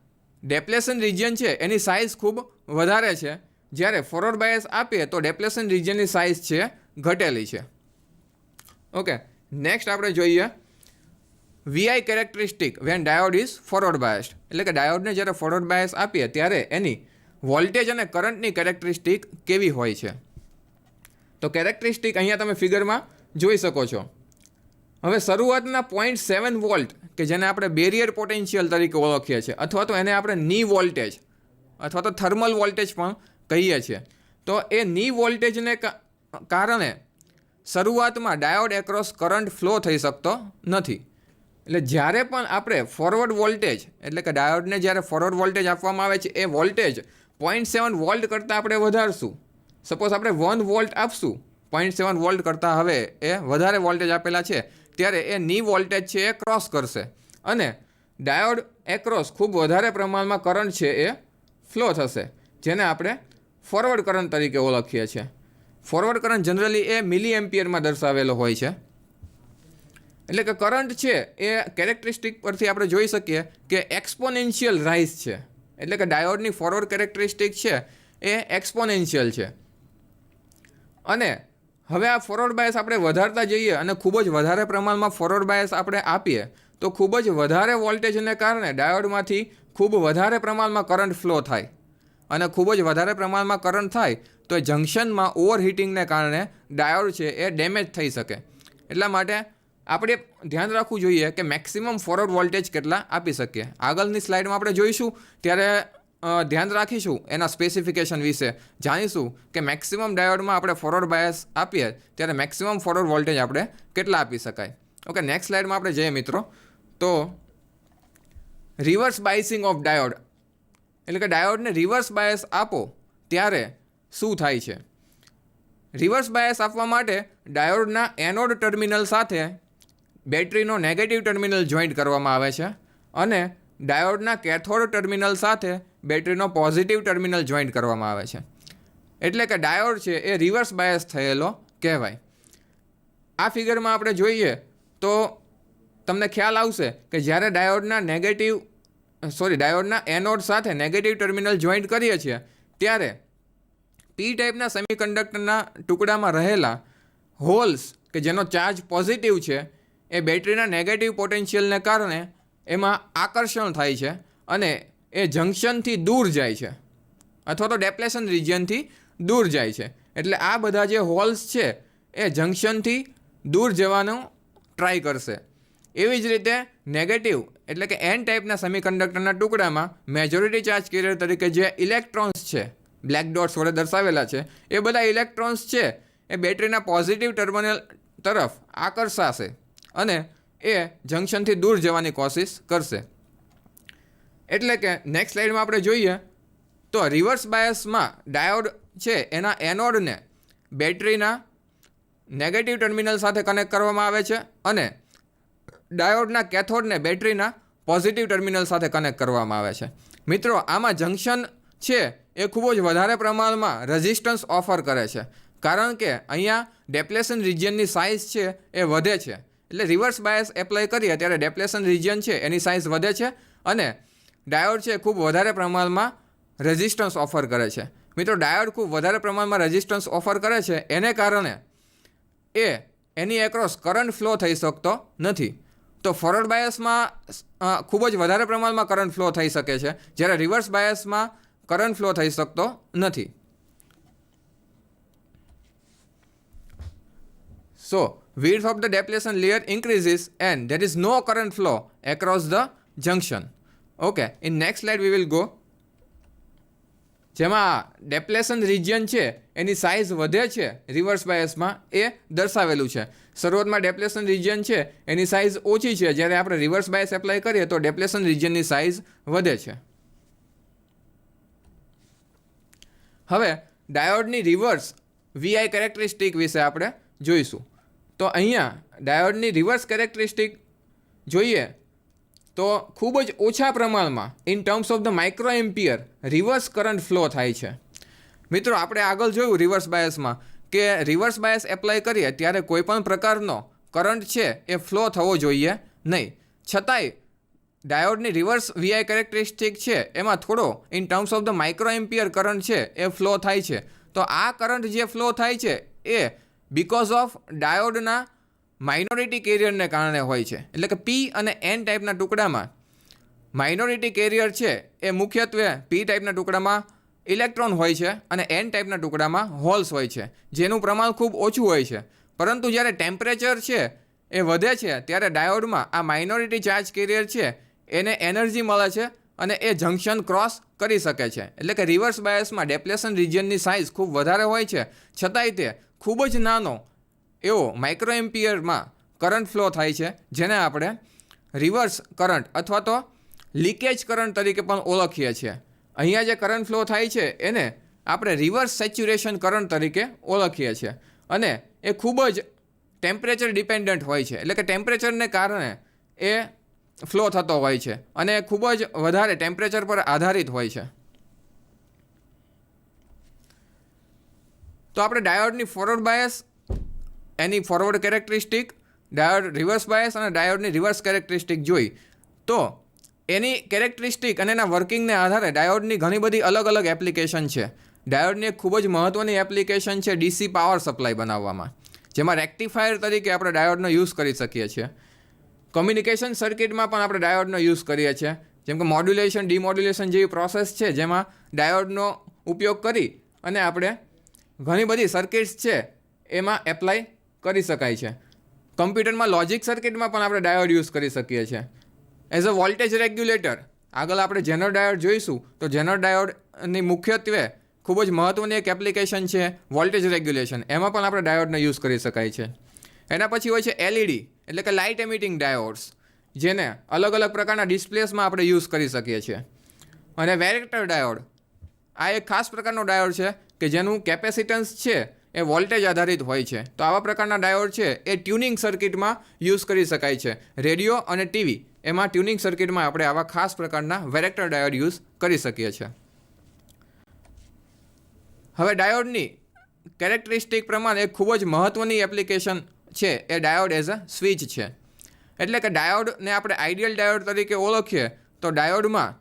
ડેપ્લેશન રિજિયન છે એની સાઇઝ ખૂબ વધારે છે, જ્યારે ફોરવર્ડ બાયસ આપીએ તો ડેપ્લેશન રિજિયનની સાઇઝ છે ઘટેલી છે. ઓકે, નેક્સ્ટ આપણે જોઈએ VI characteristic when diode is forward biased, એટલે કે ડાયોડને જ્યારે ફોરવર્ડ બાયસ આપીએ ત્યારે એની વોલ્ટેજ અને કરંટની કેરેક્ટરિસ્ટિક કેવી હોય છે. તો કેરેક્ટરિસ્ટિક અહીંયા તમે ફિગરમાં જોઈ શકો છો. હવે શરૂઆતના 0.7 વોલ્ટ કે જેને આપણે બેરિયર પોટેન્શિયલ તરીકે ઓળખીએ છીએ, અથવા તો એને આપણે ની વોલ્ટેજ અથવા તો થર્મલ વોલ્ટેજ પણ કહીએ છીએ. તો એ ની વોલ્ટેજને કારણે શરૂઆતમાં ડાયોડ એક્રોસ કરંટ ફ્લો થઈ શકતો નથી. એટલે જ્યારે પણ આપણે ફોરવર્ડ વોલ્ટેજ એટલે કે ડાયોડને જ્યારે ફોરવર્ડ વોલ્ટેજ આપવામાં આવે છે એ વોલ્ટેજ 0.7 વોલ્ટ કરતાં આપણે વધારશું. સપોઝ આપણે 1 વોલ્ટ આપશું, 0.7 વોલ્ટ કરતાં હવે એ વધારે વોલ્ટેજ આપેલા છે, ત્યારે એ ની વોલ્ટેજ છે એ ક્રોસ કરશે અને ડાયોડ એક્રોસ ખૂબ વધારે પ્રમાણમાં કરંટ છે એ ફ્લો થશે, જેને આપણે ફોરવર્ડ કરંટ તરીકે ઓળખીએ છીએ. ફોરવર્ડ કરંટ જનરલી એ મિલી એમ્પિયરમાં દર્શાવેલો હોય છે. એટલે કે કરંટ છે એ કેરેક્ટરિસ્ટિક પરથી આપણે જોઈ શકીએ કે એક્સપોનેન્શિયલ રાઇઝ છે. એટલે કે ડાયોડની ફોરવર્ડ કેરેક્ટરિસ્ટિક છે એ એક્સપોનેન્શિયલ છે. અને હવે આ ફોરવર્ડ બાયસ આપણે વધારતા જઈએ અને ખૂબ જ વધારે પ્રમાણમાં ફોરવર્ડ બાયસ આપણે આપીએ તો ખૂબ જ વધારે વોલ્ટેજને કારણે ડાયોડમાંથી ખૂબ વધારે પ્રમાણમાં કરંટ ફ્લો થાય અને ખૂબ જ વધારે પ્રમાણમાં કરંટ થાય તો એ જંક્શનમાં ઓવરહીટિંગને કારણે ડાયોડ છે એ ડેમેજ થઈ શકે. એટલા માટે આપણે ધ્યાન રાખવું જોઈએ કે મેક્સિમમ ફોરવર્ડ વોલ્ટેજ કેટલા આપી શકીએ. આગળની સ્લાઇડમાં આપણે જોઈશું ત્યારે ધ્યાન રાખીશું એના સ્પેસિફિકેશન વિશે, જાણીશું કે મેક્સિમમ ડાયોડમાં આપણે ફોરવર્ડ બાયસ આપીએ ત્યારે મેક્સિમમ ફોરવર્ડ વોલ્ટેજ આપણે કેટલા આપી શકાય. ઓકે, નેક્સ્ટ સ્લાઇડમાં આપણે જઈએ મિત્રો. તો રિવર્સ બાયસિંગ ઓફ ડાયોડ એટલે કે ડાયોડને રિવર્સ બાયસ આપો ત્યારે શું થાય છે. રિવર્સ બાયસ આપવા માટે ડાયોડના એનોડ ટર્મિનલ સાથે બેટરીનો નેગેટિવ ટર્મિનલ જોઈન્ટ કરવામાં આવે છે અને ડાયોડના કેથોડ ટર્મિનલ સાથે બેટરીનો પોઝિટિવ ટર્મિનલ જોઈન્ટ કરવામાં આવે છે. એટલે કે ડાયોડ છે એ રિવર્સ બાયસ થયેલો કહેવાય. આ ફિગરમાં આપણે જોઈએ તો તમને ખ્યાલ આવશે કે જ્યારે ડાયોડના એનોડ સાથે નેગેટિવ ટર્મિનલ જોઈન્ટ કરીએ છીએ ત્યારે પી ટાઈપના સેમિકન્ડક્ટરના ટુકડામાં રહેલા હોલ્સ કે જેનો ચાર્જ પોઝિટિવ છે એ બેટરીના નેગેટિવ પોટેન્શિયલને કારણે એમાં આકર્ષણ થાય છે અને એ જંક્શનથી દૂર જાય છે અથવા તો ડેપ્લેશન રિજિયનથી દૂર જાય છે. એટલે આ બધા જે હોલ્સ છે એ જંક્શનથી દૂર જવાનો ટ્રાય કરશે. એવી જ રીતે નેગેટિવ એટલે કે એન ટાઈપના સેમિકન્ડક્ટરના ટુકડામાં મેજોરિટી ચાર્જ કેરિયર તરીકે જે ઇલેક્ટ્રોન્સ છે બ્લેક ડોટ્સ વડે દર્શાવેલા છે એ બધા ઇલેક્ટ્રોન્સ છે એ બેટરીના પોઝિટિવ ટર્મિનલ તરફ આકર્ષાશે અને એ જંક્શનથી દૂર જવાની કોશિશ કરશે. એટલે કે નેક્સ્ટ સ્લાઇડમાં આપણે જોઈએ તો રિવર્સ બાયસમાં ડાયોડ છે એના એનોડને બેટરીના નેગેટિવ ટર્મિનલ સાથે કનેક્ટ કરવામાં આવે છે અને ડાયોડના કેથોડને બેટરીના પોઝિટિવ ટર્મિનલ સાથે કનેક્ટ કરવામાં આવે છે. મિત્રો, આમાં જંક્શન છે એ ખૂબ જ વધારે પ્રમાણમાં રેઝિસ્ટન્સ ઓફર કરે છે, કારણ કે અહીંયા ડેપ્લેશન રિજિયનની સાઇઝ છે એ વધે છે. એટલે રિવર્સ બાયસ એપ્લાય કરીએ ત્યારે ડેપ્લેશન રિજિયન છે એની સાઇઝ વધે છે અને ડાયોડ છે ખૂબ વધારે પ્રમાણમાં રેઝિસ્ટન્સ ઓફર કરે છે. મિત્રો, ડાયોડ ખૂબ વધારે પ્રમાણમાં રેઝિસ્ટન્સ ઓફર કરે છે એને કારણે એની એક્રોસ કરંટ ફ્લો થઈ શકતો નથી. તો ફોરવર્ડ બાયસમાં ખૂબ જ વધારે પ્રમાણમાં કરંટ ફ્લો થઈ શકે છે, જ્યારે રિવર્સ બાયસમાં કરંટ ફ્લો થઈ શકતો નથી. So, width of the depletion layer increases and there is no current flow across the junction. Okay, in next slide we will go. જેમાં ડેપ્લેશન રિજિયન છે એની સાઇઝ વધે છે રિવર્સ બાયસમાં એ દર્શાવેલું છે. શરૂઆતમાં ડેપ્લેશન રિજિયન છે એની સાઇઝ ઓછી છે, જ્યારે આપણે રિવર્સ બાયસ એપ્લાય કરીએ તો ડેપ્લેશન રિજિયનની સાઇઝ વધે છે. હવે ડાયોડની રિવર્સ વીઆઈ કેરેક્ટરિસ્ટિક વિશે આપણે જોઈશું. તો અહીંયા ડાયોડની રિવર્સ કેરેક્ટરિસ્ટિક જોઈએ તો ખૂબ જ ઓછા પ્રમાણમાં in terms of the micro ampere reverse current flow થાય છે. મિત્રો, આપણે આગળ જોયું રિવર્સ બાયસમાં કે રિવર્સ બાયસ એપ્લાય કરીએ ત્યારે કોઈ પણ પ્રકારનો કરંટ છે એ ફ્લો થવો જોઈએ નહીં. છતાંય ડાયોડની રિવર્સ વીઆઈ કેરેક્ટરિસ્ટિક છે એમાં થોડો in terms of the micro ampere current છે એ ફ્લો થાય છે. તો આ કરંટ જે ફ્લો થાય છે એ બિકોઝ ઓફ ડાયોડના માઇનોરિટી કેરિયરને કારણે હોય છે. એટલે કે પી અને એન ટાઈપના ટુકડામાં માઇનોરિટી કેરિયર છે એ મુખ્યત્વે પી ટાઈપના ટુકડામાં ઇલેક્ટ્રોન હોય છે અને એન ટાઈપના ટુકડામાં હોલ્સ હોય છે, જેનું પ્રમાણ ખૂબ ઓછું હોય છે. પરંતુ જ્યારે ટેમ્પરેચર છે એ વધે છે ત્યારે ડાયોડમાં આ માઇનોરિટી ચાર્જ કેરિયર છે એને એનર્જી મળે છે અને એ જંક્શન ક્રોસ કરી શકે છે. એટલે કે રિવર્સ બાયસમાં ડેપ્લેશન રિજિયનની સાઇઝ ખૂબ વધારે હોય છે, છતાંય તે ખૂબ જ નાનો એવો માઇક્રો એમ્પિયરમાં કરંટ ફ્લો થાય છે, જેને આપણે રિવર્સ કરંટ અથવા તો લીકેજ કરંટ તરીકે પણ ઓળખીએ છીએ. અહીંયા જે કરંટ ફ્લો થાય છે એને આપણે રિવર્સ સેચ્યુરેશન કરંટ તરીકે ઓળખીએ છીએ અને એ ખૂબ જ ટેમ્પરેચર ડિપેન્ડન્ટ હોય છે. એટલે કે ટેમ્પરેચરને કારણે એ ફ્લો થતો હોય છે અને ખૂબ જ વધારે ટેમ્પરેચર પર આધારિત હોય છે. તો આપણે ડાયોડની ફોરવર્ડ બાયસ, એની forward characteristic, diode reverse bias અને ડાયોડની રિવર્સ કેરેક્ટરિસ્ટિક જોઈ. તો એની કેરેક્ટરિસ્ટિક અને એના વર્કિંગને આધારે ડાયોડની ઘણી બધી અલગ અલગ એપ્લિકેશન છે. ડાયોડની એક ખૂબ જ મહત્ત્વની એપ્લિકેશન છે ડીસી પાવર સપ્લાય બનાવવામાં, જેમાં રેક્ટિફાયર તરીકે આપણે ડાયોડનો યુઝ કરી શકીએ છીએ. કમ્યુનિકેશન સર્કિટમાં પણ આપણે ડાયોડનો યુઝ કરીએ છીએ, જેમ કે મોડ્યુલેશન, ડિમોડ્યુલેશન જેવી પ્રોસેસ છે જેમાં ડાયોડનો ઉપયોગ કરી અને આપણે ઘણી બધી સર્કિટ્સ છે એમાં એપ્લાય કરી શકાય છે. કમ્પ્યુટરમાં લોજિક સર્કિટમાં પણ આપણે ડાયોડ યુઝ કરી શકીએ છીએ. એઝ અ વોલ્ટેજ રેગ્યુલેટર આગળ આપણે જેનર ડાયોડ જોઈશું. તો જેનર ડાયોડની મુખ્યત્વે ખૂબ જ મહત્ત્વની એક એપ્લિકેશન છે વોલ્ટેજ રેગ્યુલેશન. એમાં પણ આપણે ડાયોડનો યુઝ કરી શકાય છે. એના પછી હોય છે એલઈડી, એટલે કે લાઇટ એમિટિંગ ડાયોડ્સ, જેને અલગ અલગ પ્રકારના ડિસ્પ્લેસમાં આપણે યુઝ કરી શકીએ છીએ. અને વેરેક્ટર ડાયોડ, આ એક ખાસ પ્રકારનો ડાયોડ છે કે જેનું કેપેસિટન્સ છે એ વોલ્ટેજ આધારિત હોય છે. તો આવા પ્રકારના ડાયોડ છે એ ટ્યુનિંગ સર્કિટમાં યુઝ કરી શકાય છે. રેડિયો અને ટીવી એમાં ટ્યુનિંગ સર્કિટમાં આપણે આવા ખાસ પ્રકારના વેરેક્ટર ડાયોડ યુઝ કરી શકીએ છીએ. હવે ડાયોડની કેરેક્ટરિસ્ટિક પ્રમાણે એક ખૂબ જ મહત્ત્વની એપ્લિકેશન છે એ ડાયોડ એઝ અ સ્વિચ છે. એટલે કે ડાયોડને આપણે આઈડિયલ ડાયોડ તરીકે ઓળખીએ તો ડાયોડમાં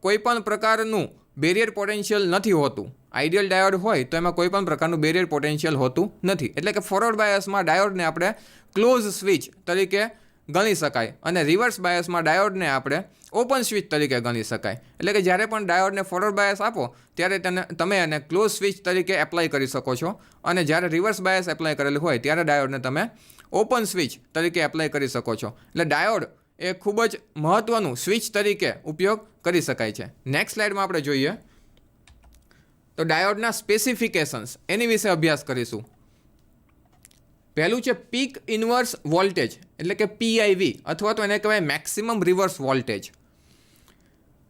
કોઈ પણ પ્રકારનું બેરિયર પોટેન્શિયલ નથી હોતું. આઈડિયલ ડાયોડ હોય તો એમાં કોઈ પણ પ્રકારનું બેરિયર પોટેન્શિયલ હોતું નથી. એટલે કે ફોરવર્ડ બાયસમાં ડાયોડને આપણે ક્લોઝ સ્વિચ તરીકે ગણી શકાય અને રિવર્સ બાયસમાં ડાયોડને આપણે ઓપન સ્વિચ તરીકે ગણી શકાય. એટલે કે જ્યારે પણ ડાયોડને ફોરવર્ડ બાયસ આપો ત્યારે તમે એને ક્લોઝ સ્વિચ તરીકે એપ્લાય કરી શકો છો અને જ્યારે રિવર્સ બાયસ એપ્લાય કરેલું હોય ત્યારે ડાયોડને તમે ઓપન સ્વિચ તરીકે એપ્લાય કરી શકો છો. એટલે ડાયોડ એ ખૂબ જ મહત્ત્વનું સ્વિચ તરીકે ઉપયોગ કરી શકાય છે. નેક્સ્ટ સ્લાઇડમાં આપણે જોઈએ તો ડાયોડના સ્પેસિફિકેશન્સ એની વિશે અભ્યાસ કરીશું. પહેલું છે પીક ઇન્વર્સ વોલ્ટેજ, એટલે કે પીઆઈવી અથવા તો એને કહેવાય maximum reverse voltage.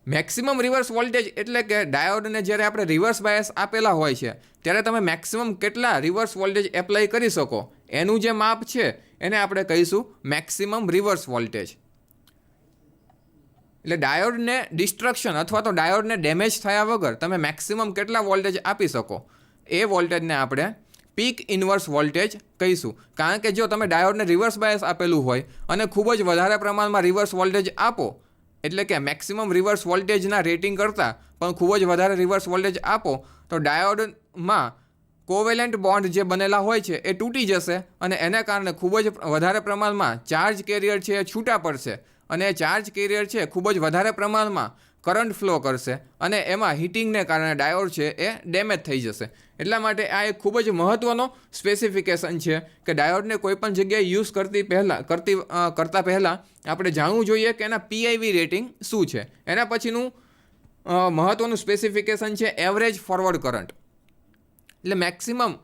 Maximum reverse voltage એટલે કે ડાયોડને જ્યારે આપણે રિવર્સ બાયસ આપેલા હોય છે ત્યારે તમે મેક્સિમમ કેટલા રિવર્સ વોલ્ટેજ એપ્લાય કરી શકો એનું જે માપ છે એને આપણે કહીશું મેક્સિમમ રિવર્સ વોલ્ટેજ. એટલે ડાયોડને ડિસ્ટ્રક્શન અથવા તો ડાયોડને ડેમેજ થયા વગર તમે મેક્સિમમ કેટલા વોલ્ટેજ આપી શકો એ વોલ્ટેજને આપણે પીક ઇન્વર્સ વોલ્ટેજ કહીશું. કારણ કે જો તમે ડાયોડને રિવર્સ બાયસ આપેલું હોય અને ખૂબ જ વધારે પ્રમાણમાં રિવર્સ વોલ્ટેજ આપો, એટલે કે મેક્સિમમ રિવર્સ વોલ્ટેજના રેટિંગ કરતાં પણ ખૂબ જ વધારે રિવર્સ વોલ્ટેજ આપો તો ડાયોડમાં કોવેલેન્ટ બોન્ડ જે બનેલા હોય છે એ તૂટી જશે અને એને કારણે ખૂબ જ વધારે પ્રમાણમાં ચાર્જ કેરિયર છે એ છૂટા પડશે અને એ ચાર્જ કેરિયર છે ખૂબ જ વધારે પ્રમાણમાં કરંટ ફ્લો કરશે અને એમાં હીટિંગને કારણે ડાયોડ છે એ ડેમેજ થઈ જશે. એટલા માટે આ એક ખૂબ જ મહત્ત્વનો સ્પેસિફિકેશન છે કે ડાયોડને કોઈ પણ જગ્યાએ યુઝ કરતાં પહેલાં આપણે જાણવું જોઈએ કે એના પીઆઈવી રેટિંગ શું છે. એના પછીનું મહત્ત્વનું સ્પેસિફિકેશન છે એવરેજ ફોરવર્ડ કરંટ. એટલે મેક્સિમમ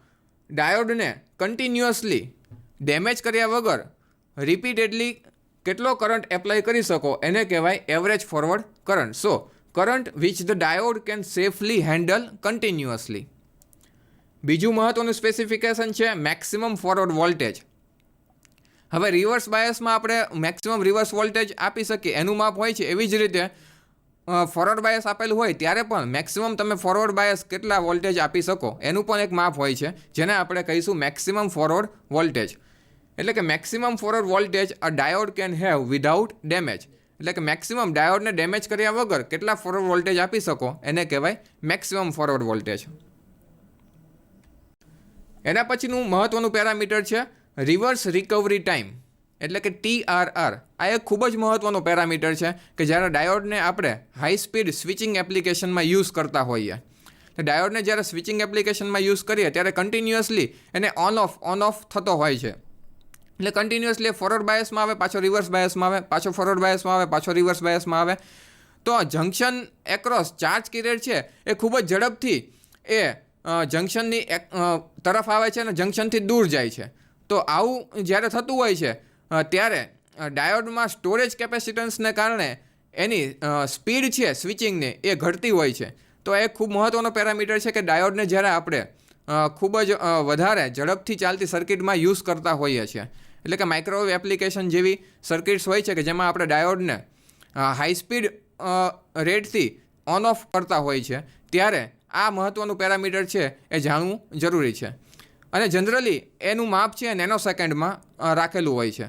ડાયોડને કન્ટિન્યુઅસલી ડેમેજ કર્યા વગર રિપીટેડલી કેટલો કરંટ એપ્લાય કરી શકો એને કહેવાય average forward current. So current which the diode can safely handle continuously. બીજું મહત્ત્વનું સ્પેસિફિકેશન છે મેક્સિમમ ફોરવર્ડ વોલ્ટેજ. હવે રિવર્સ બાયસમાં આપણે મેક્સિમમ રિવર્સ વોલ્ટેજ આપી શકીએ, એનું માપ હોય છે. એવી જ રીતે ફોરવર્ડ બાયસ આપેલું હોય ત્યારે પણ મેક્સિમમ તમે ફોરવર્ડ બાયસ કેટલા વોલ્ટેજ આપી શકો એનું પણ એક માપ હોય છે, જેને આપણે કહીશું મેક્સિમમ ફોરવર્ડ વોલ્ટેજ. એટલે કે maximum forward voltage a diode can have without damage. એટલે કે મેક્સિમમ ડાયોડને ડેમેજ કર્યા વગર કેટલા ફોરવર્ડ વોલ્ટેજ આપી શકો એને કહેવાય મેક્સિમમ ફોરવર્ડ વોલ્ટેજ. એના પછીનું મહત્વનું પેરામીટર છે રિવર્સ રિકવરી ટાઈમ, એટલે કે TRR. આ એક ખૂબ જ મહત્વનું પેરામીટર છે કે જ્યારે ડાયોડને આપણે હાઈ સ્પીડ સ્વિચિંગ એપ્લિકેશનમાં યુઝ કરતા હોઈએ. ડાયોડને જ્યારે સ્વિચિંગ એપ્લિકેશનમાં યુઝ કરીએ ત્યારે કન્ટિન્યુઅસલી એને ઓન ઓફ થતો હોય છે. એટલે કન્ટિન્યુઅસલી ફોરવર્ડ બાયસમાં આવે, પાછો રિવર્સ બાયસમાં આવે, પાછો ફોરવર્ડ બાયસમાં આવે, પાછો રિવર્સ બાયસમાં આવે. તો જંક્શન એક્રોસ ચાર્જ કેરિયર છે એ ખૂબ જ ઝડપથી એ જંક્શનની તરફ આવે છે અને જંક્શનથી દૂર જાય છે. તો આવું જ્યારે થતું હોય છે ત્યારે ડાયોડમાં સ્ટોરેજ કેપેસિટન્સને કારણે એની સ્પીડ છે સ્વિચિંગની એ ઘટતી હોય છે. તો એ ખૂબ મહત્ત્વનો પેરામીટર છે કે ડાયોડને જ્યારે આપણે ખૂબ જ વધારે ઝડપથી ચાલતી સર્કિટમાં યુઝ કરતા હોઈએ છીએ, એટલે કે માઇક્રોવેવ એપ્લિકેશન જેવી સર્કિટ્સ હોય છે કે જેમાં આપણે ડાયોડને હાઈ સ્પીડ રેટથી ઓન ઓફ કરતા હોય છે, ત્યારે આ મહત્ત્વનું પેરામીટર છે એ જાણવું જરૂરી છે. અને જનરલી એનું માપ છે નેનો સેકન્ડમાં રાખેલું હોય છે.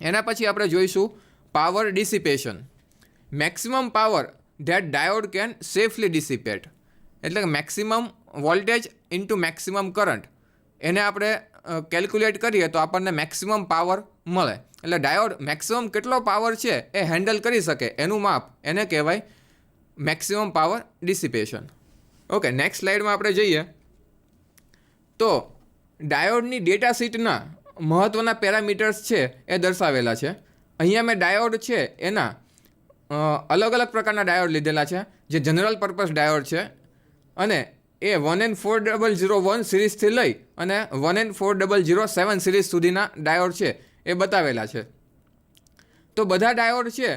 એના પછી આપણે જોઈશું power dissipation. Maximum power that diode can safely dissipate, એટલે કે maximum voltage into maximum current, એને આપણે કેલ્ક્યુલેટ કરીએ તો આપણને મેક્સિમમ પાવર મળે. એટલે ડાયોડ મેક્સિમમ કેટલો પાવર છે એ હેન્ડલ કરી શકે એનું માપ એને કહેવાય maximum power dissipation. Okay, next સ્લાઇડમાં આપણે જઈએ તો ડાયોડની ડેટા શીટના મહત્ત્વના પેરામીટર્સ છે એ દર્શાવેલા છે. અહીંયા મેં ડાયોડ છે એના અલગ અલગ પ્રકારના ડાયોડ લીધેલા છે, જે જનરલ પર્પઝ ડાયોડ છે અને એ 1N4001 સિરીઝથી લઈ અને 1N4007 સિરીઝ સુધીના ડાયોડ છે એ બતાવેલા છે. તો બધા ડાયોડ છે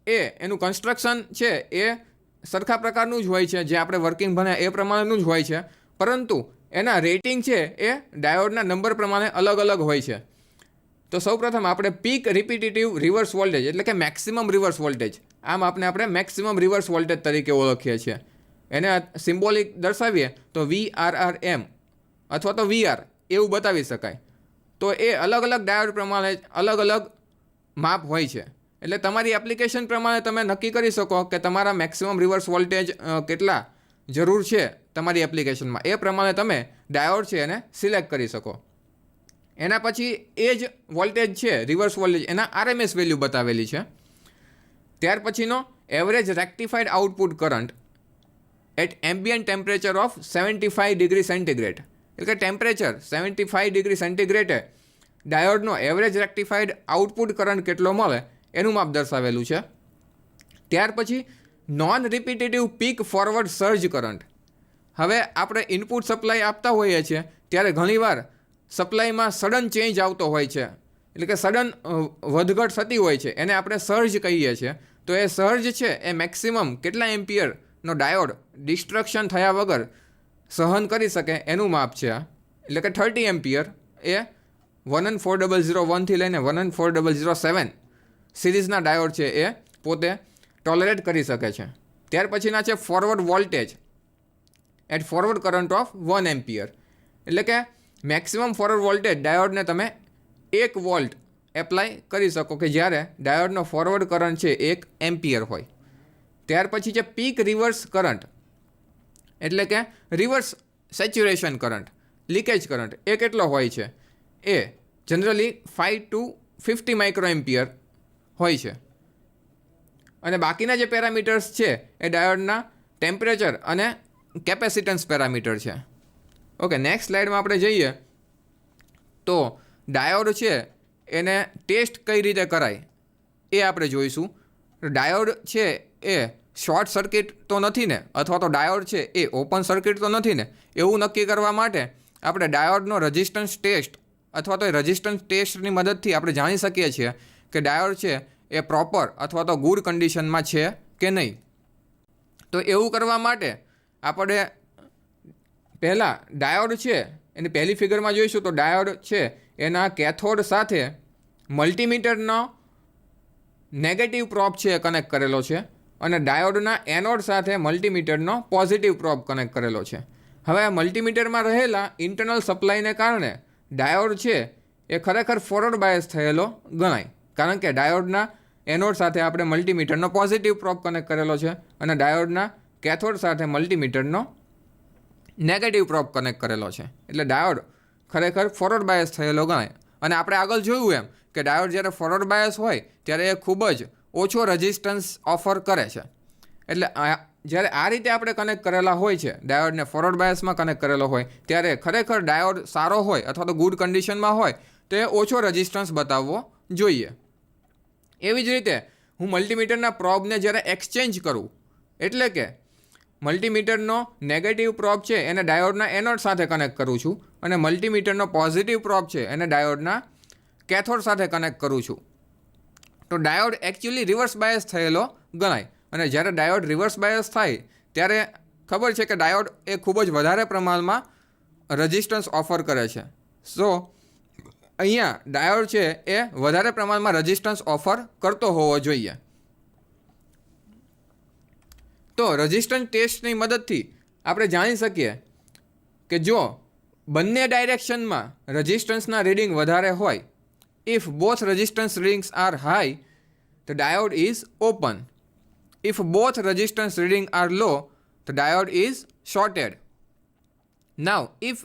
એ એનું કન્સ્ટ્રક્શન છે એ સરખા પ્રકારનું જ હોય છે, જે આપણે વર્કિંગ ભણ્યા એ પ્રમાણેનું જ હોય છે, પરંતુ એના રેટિંગ છે એ ડાયોડના નંબર પ્રમાણે અલગ અલગ હોય છે. તો સૌપ્રથમ આપણે પીક રિપીટેટિવ રિવર્સ વોલ્ટેજ, એટલે કે મેક્સિમમ રિવર્સ વોલ્ટેજ, આમ આપણે મેક્સિમમ રિવર્સ વોલ્ટેજ તરીકે ઓળખીએ છીએ. એને સિમ્બોલિક દર્શાવીએ તો VRRM અથવા તો VR એવું બતાવી શકાય. તો એ અલગ અલગ ડાયોડ પ્રમાણે અલગ અલગ માપ હોય છે. એટલે તમારી એપ્લિકેશન પ્રમાણે તમે નક્કી કરી શકો કે તમારા મેક્સિમમ રિવર્સ વોલ્ટેજ કેટલા જરૂર છે તમારી એપ્લિકેશનમાં, એ પ્રમાણે તમે ડાયોડ છે એને સિલેક્ટ કરી શકો. એના પછી એ જ વોલ્ટેજ છે રિવર્સ વોલ્ટેજ એના RMS વેલ્યુ બતાવેલી છે. ત્યાર પછીનો average rectified output current at ambient temperature of 75 degree centigrade, એટલે કે ટેમ્પરેચર 75 ડિગ્રી સેન્ટીગ્રેડે ડાયોડનો એવરેજ રેક્ટિફાઈડ આઉટપુટ કરંટ કેટલો મળે એનું માપ દર્શાવેલું છે. ત્યાર પછી non repetitive peak forward surge current. હવે આપણે ઇનપુટ સપ્લાય આપતા હોઈએ છીએ ત્યારે ઘણીવાર સપ્લાયમાં સડન ચેન્જ આવતો હોય છે, એટલે કે સડન વધઘટ થતી હોય છે, એને આપણે સર્જ કહીએ છીએ. તો એ સર્જ છે એ મેક્સિમમ કેટલા એમ્પિયરનો ડાયોડ ડિસ્ટ્રક્શન થયા વગર સહન કરી શકે એનું માપ છે. એટલે કે 30 એમ્પિયર એ 1N4001થી લઈને 1N4007 સિરીઝના ડાયોડ છે એ પોતે ટોલરેટ કરી શકે છે. ત્યાર પછીના છે forward voltage at forward current of 1 ampere, એટલે કે મેક્સિમમ ફોરવર્ડ વોલ્ટેજ ડાયોડને તમે 1 વોલ્ટ એપ્લાય કરી શકો કે જ્યારે ડાયોડનો ફોરવર્ડ કરંટ છે 1 એમ્પિયર હોય. ત્યાર પછી છે પીક રિવર્સ કરંટ, એટલે કે reverse saturation current, leakage current, એ કેટલો હોય છે એ જનરલી 5 to 50 માઇક્રો એમ્પિયર હોય છે. અને બાકીના જે પેરામીટર્સ છે એ ડાયોડના ટેમ્પરેચર અને કેપેસિટન્સ પેરામીટર છે. ઓકે, નેક્સ્ટ સ્લાઇડમાં આપણે જઈએ તો ડાયોડ છે એને ટેસ્ટ કઈ રીતે કરાય એ આપણે જોઈશું. ડાયોડ છે એ શોર્ટ સર્કિટ તો નથી ને, અથવા તો ડાયોડ છે એ ઓપન સર્કિટ તો નથી ને, એવું નક્કી કરવા માટે આપણે ડાયોડનો રેઝિસ્ટન્સ ટેસ્ટ અથવા તો રેઝિસ્ટન્સ ટેસ્ટની મદદથી આપણે જાણી શકીએ છીએ કે ડાયોડ છે એ પ્રોપર અથવા તો ગુડ કન્ડિશનમાં છે કે નહીં. તો એવું કરવા માટે આપણે પહેલાં ડાયોડ છે એની પહેલી ફિગરમાં જોઈશું તો ડાયોડ છે એના કેથોડ સાથે મલ્ટીમીટરનો નેગેટિવ પ્રોબ છે એ કનેક્ટ કરેલો છે અને ડાયોડના એનોડ સાથે મલ્ટીમીટરનો પોઝિટિવ પ્રોબ કનેક્ટ કરેલો છે. હવે આ મલ્ટીમીટરમાં રહેલા ઇન્ટરનલ સપ્લાયને કારણે ડાયોડ છે એ ખરેખર ફોરવર્ડ બાયસ થયેલો ગણાય, કારણ કે ડાયોડના એનોડ સાથે આપણે મલ્ટીમીટરનો પોઝિટિવ પ્રોબ કનેક્ટ કરેલો છે અને ડાયોડના કેથોડ સાથે મલ્ટીમીટરનો નેગેટિવ પ્રોબ કનેક્ટ કરેલો છે. એટલે ડાયોડ ખરેખર ફોરવર્ડ બાયસ થયેલો ગણાય. અને આપણે આગળ જોયું એમ કે ડાયોડ જ્યારે ફોરવર્ડ બાયસ હોય ત્યારે એ ખૂબ જ ઓછો રેઝિસ્ટન્સ ઓફર કરે છે. એટલે જ્યારે આ રીતે આપણે કનેક્ટ કરેલા હોય છે, ડાયોડને ફોરવર્ડ બાયસમાં કનેક્ટ કરેલો હોય, ત્યારે ખરેખર ડાયોડ સારો હોય અથવા તો ગુડ કન્ડિશનમાં હોય તો એ ઓછો રેઝિસ્ટન્સ બતાવવો જોઈએ. એવી જ રીતે હું મલ્ટીમીટરના પ્રોબને જ્યારે એક્સચેન્જ કરું, એટલે કે મલ્ટીમીટરનો નેગેટિવ પ્રોબ છે એને ડાયોડના એનોડ સાથે કનેક્ટ કરું છું અને મલ્ટીમીટરનો પોઝિટિવ પ્રોબ છે એને ડાયોડના કેથોડ સાથે કનેક્ટ કરું છું, તો ડાયોડ એકચ્યુઅલી રિવર્સ બાયસ થયેલો ગણાય. અને જ્યારે ડાયોડ રિવર્સ બાયસ થાય ત્યારે ખબર છે કે ડાયોડ એ ખૂબ જ વધારે પ્રમાણમાં રેઝિસ્ટન્સ ઓફર કરે છે. સો અહીંયા ડાયોડ છે એ વધારે પ્રમાણમાં રેઝિસ્ટન્સ ઓફર કરતો હોવો જોઈએ. તો રેઝિસ્ટન્સ ટેસ્ટની મદદથી આપણે જાણી શકીએ કે જો બંને ડાયરેક્શનમાં રેઝિસ્ટન્સના રીડિંગ વધારે હોય, if both resistance readings are high the diode is open. If both resistance reading are low, the diode is shorted. Now, if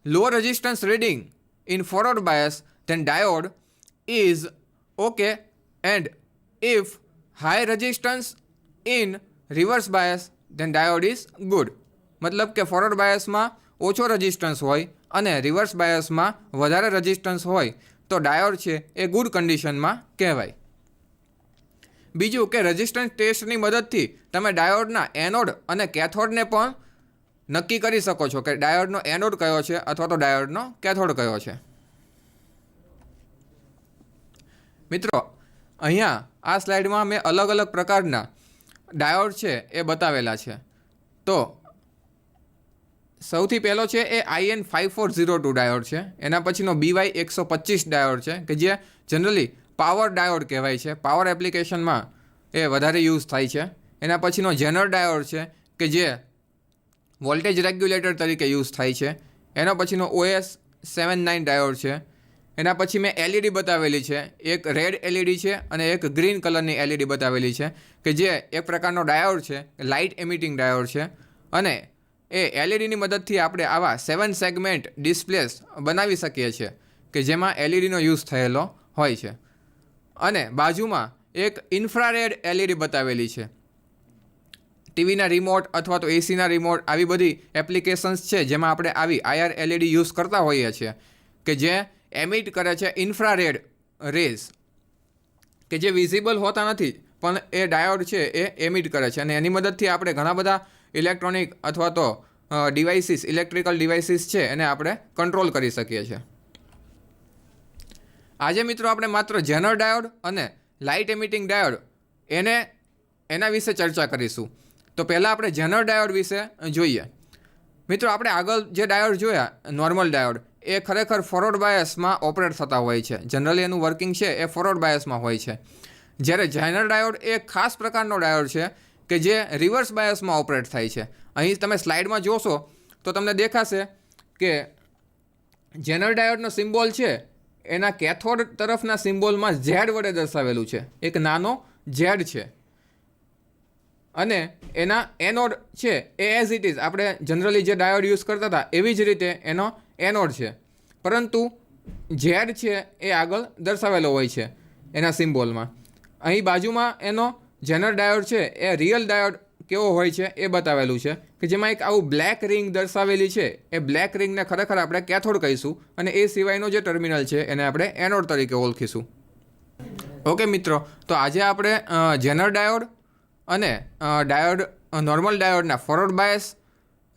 low resistance reading in forward bias, then diode is okay, and if high resistance in reverse bias, then diode is good. मतलब કે ફોરવર્ડ બાયસમાં ઓછો રેઝિસ્ટન્સ હોય અને રિવર્સ બાયસમાં વધારે રેઝિસ્ટન્સ હોય તો ડાયોડ છે એ ગુડ કન્ડિશનમાં કહેવાય. બીજું કે રેઝિસ્ટન્સ ટેસ્ટની મદદથી તમે ડાયોડના એનોડ અને કેથોડને પણ નક્કી કરી શકો છો કે ડાયોડનો એનોડ કયો છે અથવા તો ડાયોડનો કેથોડ કયો છે. મિત્રો, અહીંયા આ સ્લાઇડમાં મેં અલગ અલગ પ્રકારના ડાયોડ છે એ બતાવેલા છે. તો સૌથી પહેલો છે એ IN5402 ડાયોડ છે. એના પછીનો BY125 ડાયોડ છે કે જે જનરલી પાવર ડાયોડ કહેવાય છે, પાવર એપ્લિકેશનમાં એ વધારે યુઝ થાય છે. એના પછીનો જેનર ડાયોડ છે કે જે વોલ્ટેજ રેગ્યુલેટર તરીકે યુઝ થાય છે. એના પછીનો OS79 ડાયોડ છે. એના પછી મેં LED બતાવેલી છે, એક રેડ LED છે અને એક ગ્રીન કલરની LED બતાવેલી છે કે જે એક પ્રકારનો ડાયોડ છે, લાઇટ એમિટિંગ ડાયોડ છે. અને એ LEDની મદદથી આપણે આવા 7 સેગમેન્ટ ડિસ્પ્લેસ બનાવી શકીએ છીએ કે જેમાં LEDનો યુઝ થયેલો હોય છે. અને બાજુમાં એક ઇન્ફ્રારેડ LED બતાવેલી છે. ટીવીના રિમોટ અથવા તો એસીના રિમોટ, આવી બધી એપ્લિકેશન્સ છે જેમાં આપણે આવી IR LED યુઝ કરતા હોઈએ છીએ કે જે એમિટ કરે છે ઇન્ફ્રારેડ રેઝ કે જે વિઝિબલ હોતા નથી પણ એ ડાયોડ છે એ એમિટ કરે છે. અને એની મદદથી આપણે ઘણા બધા ઇલેક્ટ્રોનિક અથવા તો ડિવાઇસીસ, ઇલેક્ટ્રિકલ ડિવાઇસીસ છે એને આપણે કંટ્રોલ કરી શકીએ છીએ. આજે મિત્રો આપણે માત્ર જેનર ડાયોડ અને લાઇટ એમિટિંગ ડાયોડ એના વિશે ચર્ચા કરીશું. તો પહેલાં આપણે જેનર ડાયોડ વિશે જોઈએ. મિત્રો, આપણે આગળ જે ડાયોડ જોયા, નોર્મલ ડાયોડ, એ ખરેખર ફોરવર્ડ બાયસમાં ઓપરેટ થતા હોય છે. જનરલી એનું વર્કિંગ છે એ ફોરવર્ડ બાયસમાં હોય છે. જ્યારે જેનર ડાયોડ એ ખાસ પ્રકારનો ડાયોડ છે કે જે રિવર્સ બાયસમાં ઓપરેટ થાય છે. અહીં તમે સ્લાઇડમાં જોશો તો તમને દેખાશે કે જેનર ડાયોડનો સિમ્બોલ છે એના કેથોડ તરફના સિમ્બોલમાં Z વડે દર્શાવેલું છે. એક નાનો Z છે અને એના એનોડ છે એ એઝ ઇટ ઇઝ આપણે જનરલી જે ડાયોડ યુઝ કરતા હતા એવી જ રીતે એનો એનોડ છે, પરંતુ Z છે એ આગળ દર્શાવેલો હોય છે એના સિમ્બોલમાં. અહીં બાજુમાં એનો જેનર ડાયોડ છે એ રિયલ ડાયોડ કેવો હોય છે એ બતાવેલું છે કે જેમાં એક આવું બ્લેક રિંગ દર્શાવેલી છે. એ બ્લેક રિંગને ખરેખર આપણે કેથોડ કહીશું અને એ સિવાયનો જે ટર્મિનલ છે એને આપણે એનોડ તરીકે ઓળખીશું. ઓકે મિત્રો, તો આજે આપણે જેનર ડાયોડ અને નોર્મલ ડાયોડના ફોરવર્ડ બાયસ,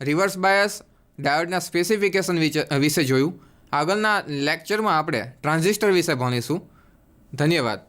રિવર્સ બાયસ, ડાયોડના સ્પેસિફિકેશન વિશે જોયું. આગળના લેક્ચરમાં આપણે ટ્રાન્ઝિસ્ટર વિશે ભણીશું. ધન્યવાદ.